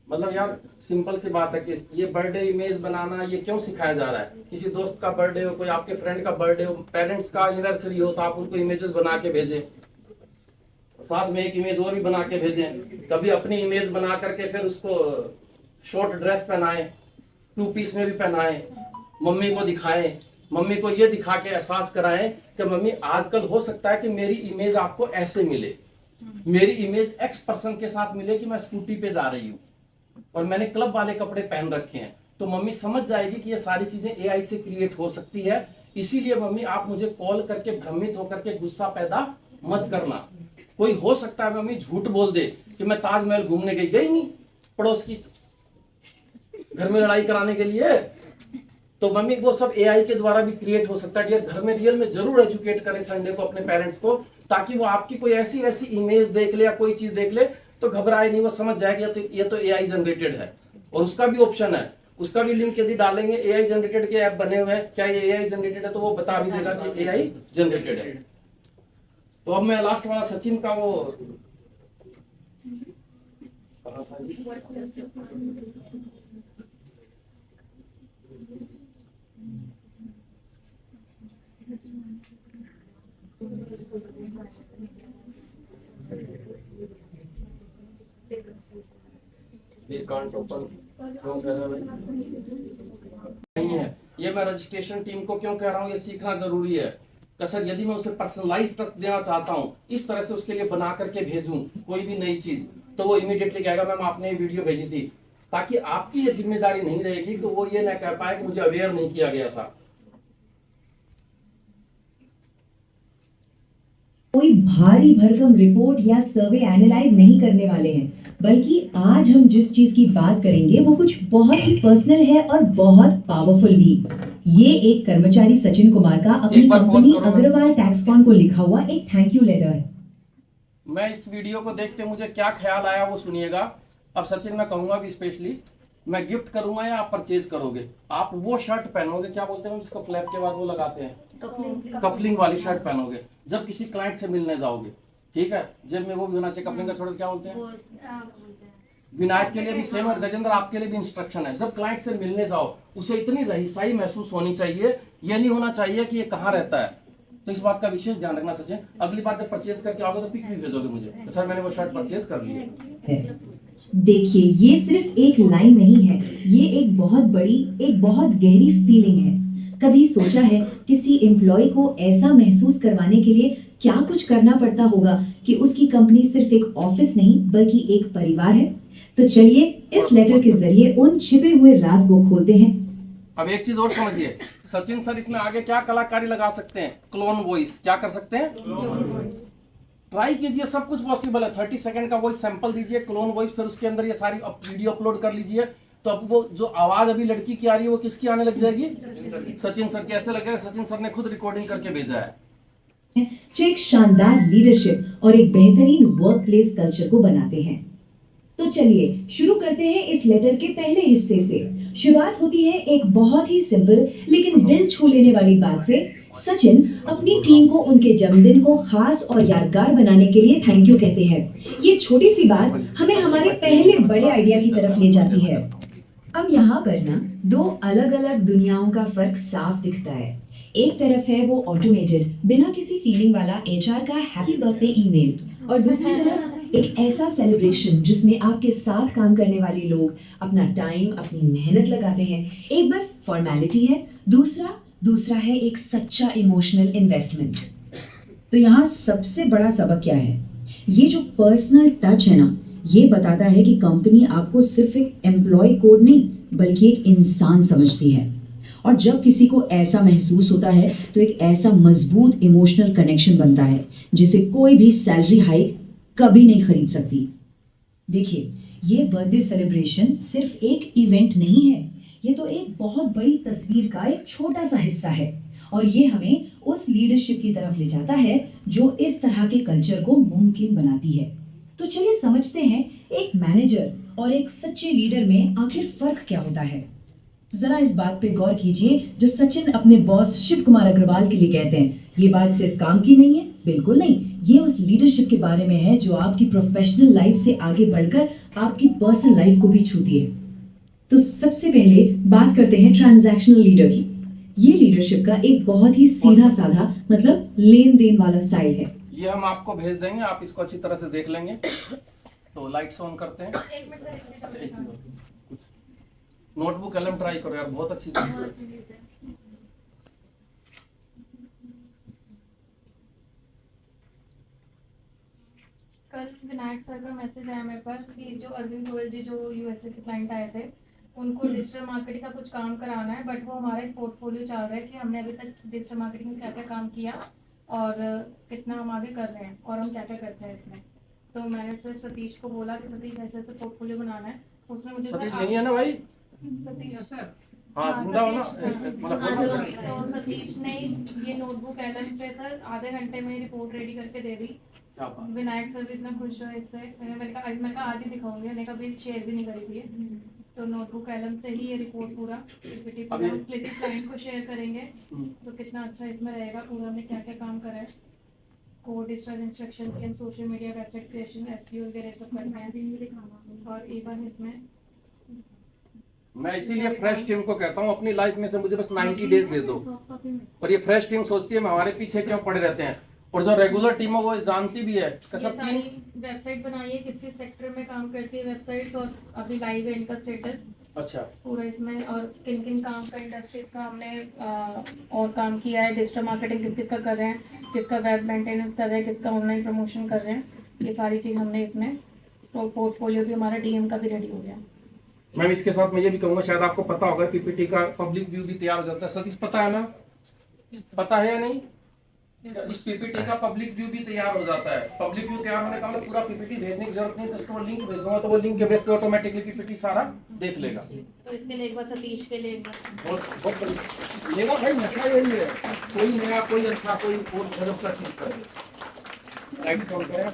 मतलब यार सिंपल सी बात है कि ये बर्थडे इमेज बनाना ये क्यों सिखाया जा रहा है। किसी दोस्त का बर्थडे हो, कोई आपके फ्रेंड का बर्थडे हो, पेरेंट्स का एनिवर्सरी हो, तो आप उनको इमेजेस बना के भेजें, साथ में एक इमेज और भी बना के भेजें। कभी अपनी इमेज बना करके फिर उसको शॉर्ट ड्रेस पहनाएं, 2 पीस में भी पहनाएं, मम्मी को दिखाएं, मम्मी को ये दिखा के एहसास कराएं कि मम्मी आजकल हो सकता है कि मेरी इमेज आपको ऐसे मिले, मेरी इमेज X पर्सन के साथ मिले कि मैं स्कूटी पे जा रही हूँ और मैंने क्लब वाले कपड़े पहन रखे हैं, तो मम्मी समझ जाएगी कि ये सारी चीजें AI से क्रिएट हो सकती है। इसीलिए मम्मी आप मुझे कॉल करके भ्रमित होकर के गुस्सा पैदा मत करना। कोई हो सकता है मम्मी झूठ बोल दे कि मैं ताजमहल घूमने गई नहीं, पड़ोस की घर में लड़ाई कराने के लिए, तो मम्मी वो सब AI के द्वारा भी क्रिएट हो सकता है। घर में रियल में जरूर एजुकेट करें संडे को अपने पेरेंट्स को ताकि वो आपकी कोई ऐसी वैसी इमेज देख ले या कोई चीज देख ले तो घबराए नहीं, वो समझ जाएगी ये तो एआई जनरेटेड है। और उसका भी ऑप्शन है, उसका भी लिंक यदि डालेंगे एआई जनरेटेड के ऐप बने हुए हैं, क्या ये एआई जनरेटेड है, तो वो बता भी देगा कि एआई जनरेटेड है। तो अब मैं लास्ट वाला सचिन का वो नहीं है, ये मैं रजिस्ट्रेशन टीम को क्यों कह रहा हूँ, ये सीखना जरूरी है। सर यदि मैं उसे पर्सनलाइज टच देना चाहता हूँ, इस तरह से उसके लिए बना करके भेजूं कोई भी नई चीज, तो वो इमीडिएटली कहेगा मैम आपने ये वीडियो भेजी थी, ताकि आपकी ये जिम्मेदारी नहीं रहेगी कि वो ये ना कह पाए कि मुझे अवेयर नहीं किया गया था। कोई भारी भरकम रिपोर्ट या सर्वे एनालाइज नहीं करने वाले हैं, बल्कि आज हम जिस चीज की बात करेंगे वो कुछ बहुत ही पर्सनल है और बहुत पावरफुल भी। ये एक कर्मचारी सचिन कुमार का अपनी कंपनी अग्रवाल टैक्सकॉन को लिखा हुआ एक थैंक यू लेटर है। मैं इस वीडियो को देख के मुझे क्या ख्याल आया वो सुनिएगा। अब सचिन मैं कहूंगा कि स्पेशली मैं गिफ्ट करूंगा या आप परचेज करोगे, आप वो शर्ट पहनोगे, क्या बोलते हैं जिसको फ्लैप के बाद वो लगाते हैं, कफलिंग वाली शर्ट पहनोगे जब किसी क्लाइंट से मिलने जाओगे, ठीक है। जेब में वो भी होना चाहिए कफलिंग का, छोड़ क्या बोलते हैं, विनायक के लिए भी सेम और गजेंद्र आपके लिए भी इंस्ट्रक्शन है। जब क्लाइंट से मिलने जाओ उसे इतनी रहीसाई महसूस होनी चाहिए, ये नहीं होना चाहिए कि ये कहाँ रहता है। तो इस बात का विशेष ध्यान रखना सचिन। अगली बार जब परचेज करके आओगे तो पिक भी भेजोगे मुझे, तो सर मैंने वो शर्ट परचेज कर ली है। देखिए ये सिर्फ एक लाइन नहीं है, ये एक बहुत बड़ी, एक बहुत गहरी फीलिंग है। कभी सोचा है किसी एम्प्लॉय को ऐसा महसूस करवाने के लिए क्या कुछ करना पड़ता होगा कि उसकी कंपनी सिर्फ एक ऑफिस नहीं बल्कि एक परिवार है? तो चलिए इस लेटर के जरिए उन छिपे हुए राज को खोलते हैं। अब एक चीज और समझिए सचिन सर, इसमें आगे क्या कलाकारी लगा सकते हैं, क्लोन वॉइस, क्या कर सकते हैं, ट्राई कीजिए, सब कुछ पॉसिबल है। 30 सेकंड का वॉइस सैंपल दीजिए, क्लोन वॉइस, फिर उसके अंदर ये सारी वीडियो अपलोड कर लीजिए, तो अब वो जो आवाज अभी लड़की की आ रही है वो किसकी आने लग जाएगी, सचिन सर की। ऐसे लगेगा सचिन सर ने खुद रिकॉर्डिंग करके भेजा है। जो एक शानदार लीडरशिप और एक बेहतरीन वर्क प्लेस कल्चर को बनाते हैं। तो चलिए शुरू करते हैं इस लेटर के पहले हिस्से से। शुरुआत होती है एक बहुत ही सिंपल लेकिन दिल छू लेने वाली बात से। सचिन अपनी टीम को उनके जन्मदिन को खास और यादगार बनाने के लिए थैंक यू कहते हैं। ये छोटी सी बात हमें हमारे पहले बड़े आइडिया की तरफ ले जाती है। अब यहाँ पर ना दो अलग अलग दुनियाओं का फर्क साफ दिखता है। एक तरफ है वो ऑटोमेटेड बिना किसी फीलिंग वाला एचआर का हैप्पी बर्थडे ईमेल, और दूसरी तरफ एक ऐसा सेलिब्रेशन जिसमें आपके साथ काम करने वाले लोग अपना टाइम, अपनी मेहनत लगाते हैं। एक बस फॉर्मेलिटी है, दूसरा है एक सच्चा इमोशनल इन्वेस्टमेंट। तो यहाँ सबसे बड़ा सबक क्या है? ये जो पर्सनल टच है ना, ये बताता है कि कंपनी आपको सिर्फ एक एम्प्लॉय कोड नहीं बल्कि एक इंसान समझती है। और जब किसी को ऐसा महसूस होता है तो एक ऐसा मजबूत इमोशनल कनेक्शन बनता है जिसे कोई भी सैलरी हाइक कभी नहीं खरीद सकती। देखिए ये बर्थडे सेलिब्रेशन सिर्फ एक इवेंट नहीं है, ये तो एक बहुत बड़ी तस्वीर का एक छोटा सा हिस्सा है, और ये हमें उस लीडरशिप की तरफ ले जाता है जो इस तरह के कल्चर को मुमकिन बनाती है। तो चलिए समझते हैं एक मैनेजर और एक सच्चे लीडर में आखिर फर्क क्या होता है। जरा इस बात पे गौर कीजिए जो सचिन अपने बॉस शिव कुमार अग्रवाल के लिए कहते हैं। ये बात सिर्फ काम की नहीं है, बिल्कुल नहीं, ये उस लीडरशिप के बारे में है जो आपकी प्रोफेशनल लाइफ से आगे बढ़कर आपकी पर्सनल लाइफ को भी छूती है। तो सबसे पहले बात करते हैं ट्रांजैक्शनल लीडर की। ये लीडरशिप का एक बहुत ही सीधा साधा मतलब लेन देन वाला स्टाइल है। ये हम आपको भेज देंगे, आप इसको अच्छी तरह से देख लेंगे। तो लाइट्स ऑन करते हैं। अच्छा एक नोटबुक कलम ट्राई करो यार, बहुत अच्छी चीज है। कल विनायक सर का मैसेज आया मेरे पास कि जो अरविंद गोयल जी जो यूएसए के क्लाइंट आए थे उनको डिजिटल मार्केटिंग का कुछ काम कराना है, बट वो हमारा एक पोर्टफोलियो चल रहा है कि हमने अभी तक डिजिटल मार्केटिंग में क्या क्या काम किया और कितना हम आगे कर रहे हैं और हम क्या क्या करते हैं इसमें। तो मैंने सिर्फ सतीश को बोला कि सतीश ऐसे ऐसे पोर्टफोलियो बनाना है। उसने मुझे सतीश यही है ना भाई? सतीश सर हाँ ढूंढा हो ना तो सतीश ने ये नोटबुक एलएम से सर आधे घंटे में रिपोर्ट रेडी करके दे दी। क्या बात। विनायक सर भी इतना खुश हुए इससे। मैंने कहा आज ही दिखाऊंगी, मैंने कभी शेयर भी नहीं करी थी ये। तो नोटबुक एलएम से ही ये रिपोर्ट पूरा पीपीटी पूरा किसी क्लाइंट को शेयर करेंगे तो कितना अच्छा इसमें रहेगा। पूरा हमने क्या क्या काम करा है, code instruction and social media website creation, SEO वगैरह सब करना है। और इवन इसमें मैं इसीलिए फ्रेश टीम को कहता हूँ अपनी लाइफ में से मुझे बस 90 डेज दे दो। और ये फ्रेश टीम सोचती है हमारे पीछे क्यों पड़े रहते हैं, और जो रेगुलर टीम है वो जानती भी है कि सब सारी वेबसाइट बनाई है, किस किस सेक्टर में काम करती है वेबसाइट्स, और अभी लाइव है इनका स्टेटस। अच्छा पूरा इसमें और किन किन काम का इंडस्ट्रीज का हमने और काम किया है, डिजिटल मार्केटिंग किस किस का कर रहे हैं, किसका वेब मेंटेनेंस कर रहे हैं, किसका ऑनलाइन प्रमोशन कर रहे हैं, ये सारी चीज़ हमने इसमें। तो पोर्टफोलियो भी हमारा डीएम का भी रेडी हो गया। मैम इसके साथ मैं ये भी कहूँगा, शायद आपको पता होगा पीपीटी का पब्लिक व्यू भी तैयार हो जाता है। सतीश पता है ना, पता है या नहीं? इस पीपीटी का पब्लिक व्यू भी तैयार हो जाता है। पब्लिक व्यू तैयार होने का मतलब पूरा पीपीटी भेजने की जरूरत नहीं, जस्ट वो लिंक भेजूंगा तो वो लिंक के बेस पे ऑटोमेटिकली पीपीटी सारा देख लेगा। तो इसके लिए एक बार सतीश के लिए बहुत लेगा भाई, नशा यही है, कोई नया कोई अच्छा कोई और गजब का चीज करे। राइट कौन करेगा?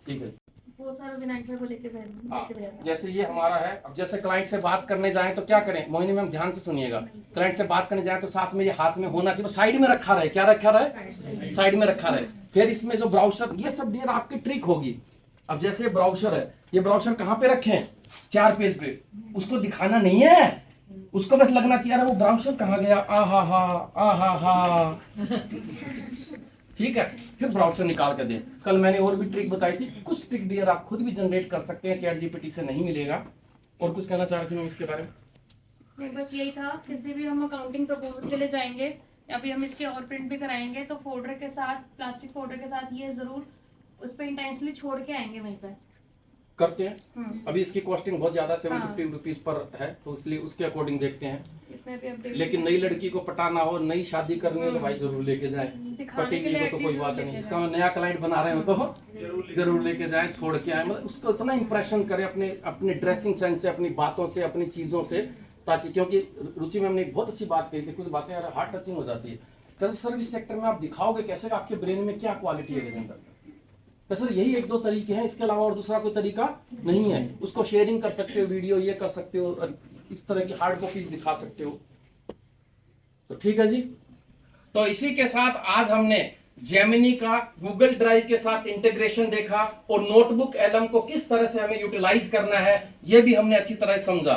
ठीक है, वो सर विनायक सर को लेके भेजना। जैसे ये हमारा है, अब जैसे क्लाइंट से बात करने जाएं तो क्या करें, मोहिनी मैम ध्यान से सुनिएगा। क्लाइंट से बात करने जाएं तो साथ में ये हाथ में होना चाहिए, साइड में रखा रहे। क्या रखा रहे? साइड में रखा रहे। फिर इसमें जो ब्राउजर, ये सब डियर आपकी ट्रिक होगी। अब जैसे ब्राउजर है, ये ब्राउजर कहाँ पे रखें? 4 पेज पे। उसको दिखाना नहीं है, उसको बस लगना चाहिए अरे वो ब्राउजर कहाँ गया, ठीक है। फिर ब्राउजर निकाल के दें। कल मैंने और भी ट्रिक बताई थी, कुछ ट्रिक डियर आप खुद भी जनरेट कर सकते हैं, चैट जीपीटी से नहीं मिलेगा। और कुछ कहना चाह रही थी मैं इसके बारे में? नहीं बस यही था, किसी भी हम अकाउंटिंग प्रपोजल के लिए जाएंगे, अभी हम इसके और प्रिंट भी कराएंगे तो फोल्डर के साथ, प्लास्टिक फोल्डर के साथ ये जरूर उस पर इंटेंशनली छोड़ के आएंगे वहीं पर करते हैं। अभी इसकी कॉस्टिंग बहुत ज्यादा 750 रुपीज पर है, तो इसलिए उसके अकॉर्डिंग देखते हैं। इसमें भी अपडेट। लेकिन नई लड़की को पटाना हो, नई शादी करनी हो तो भाई जरूर लेके जाए। पटेंगी को तो कोई बात नहीं, इसका नया क्लाइंट बना रहे हो तो जरूर लेके जाए, छोड़ के आए। मतलब उसको इतना इंप्रेशन करे अपने अपने ड्रेसिंग सेंस से, अपनी बातों से, अपनी चीजों से, ताकि क्योंकि रुचि मैम ने एक बहुत अच्छी बात कही थी, कुछ बातें यार हार्ट टचिंग हो जाती है। कैसे सर्विस सेक्टर में आप दिखाओगे कैसे आपके ब्रेन में क्या क्वालिटी है अंदर? तो सर यही 1-2 तरीके हैं, इसके अलावा और दूसरा कोई तरीका नहीं है। उसको शेयरिंग कर सकते हो, वीडियो ये कर सकते हो, और इस तरह की हार्ड कॉपीज दिखा सकते हो। तो ठीक है जी, तो इसी के साथ आज हमने जेमिनी का गूगल ड्राइव के साथ इंटीग्रेशन देखा, और नोटबुक एलएम को किस तरह से हमें यूटिलाइज करना है ये भी हमने अच्छी तरह समझा।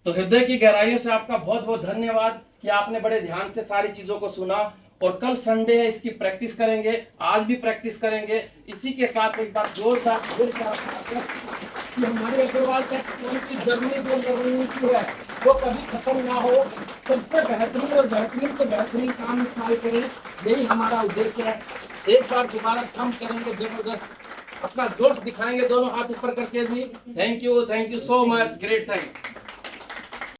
तो हृदय की गहराइयों से आपका बहुत बहुत धन्यवाद कि आपने बड़े ध्यान से सारी चीजों को सुना। और कल संडे है, इसकी प्रैक्टिस करेंगे, आज भी प्रैक्टिस करेंगे। इसी के साथ एक बार जोरदार कि हमारे अग्रवाल टेक्नोलॉजी की जर्नी जो रणनीति है वो कभी खत्म ना हो, सबसे बेहतरीन और बेहतरीन से बेहतरीन काम निकाल करें, यही हमारा उद्देश्य है। एक बार दोबारा काम करेंगे, जबरदस्त अपना जोश दिखाएंगे, दोनों हाथ ऊपर करके भी। Thank you so much, great, thank.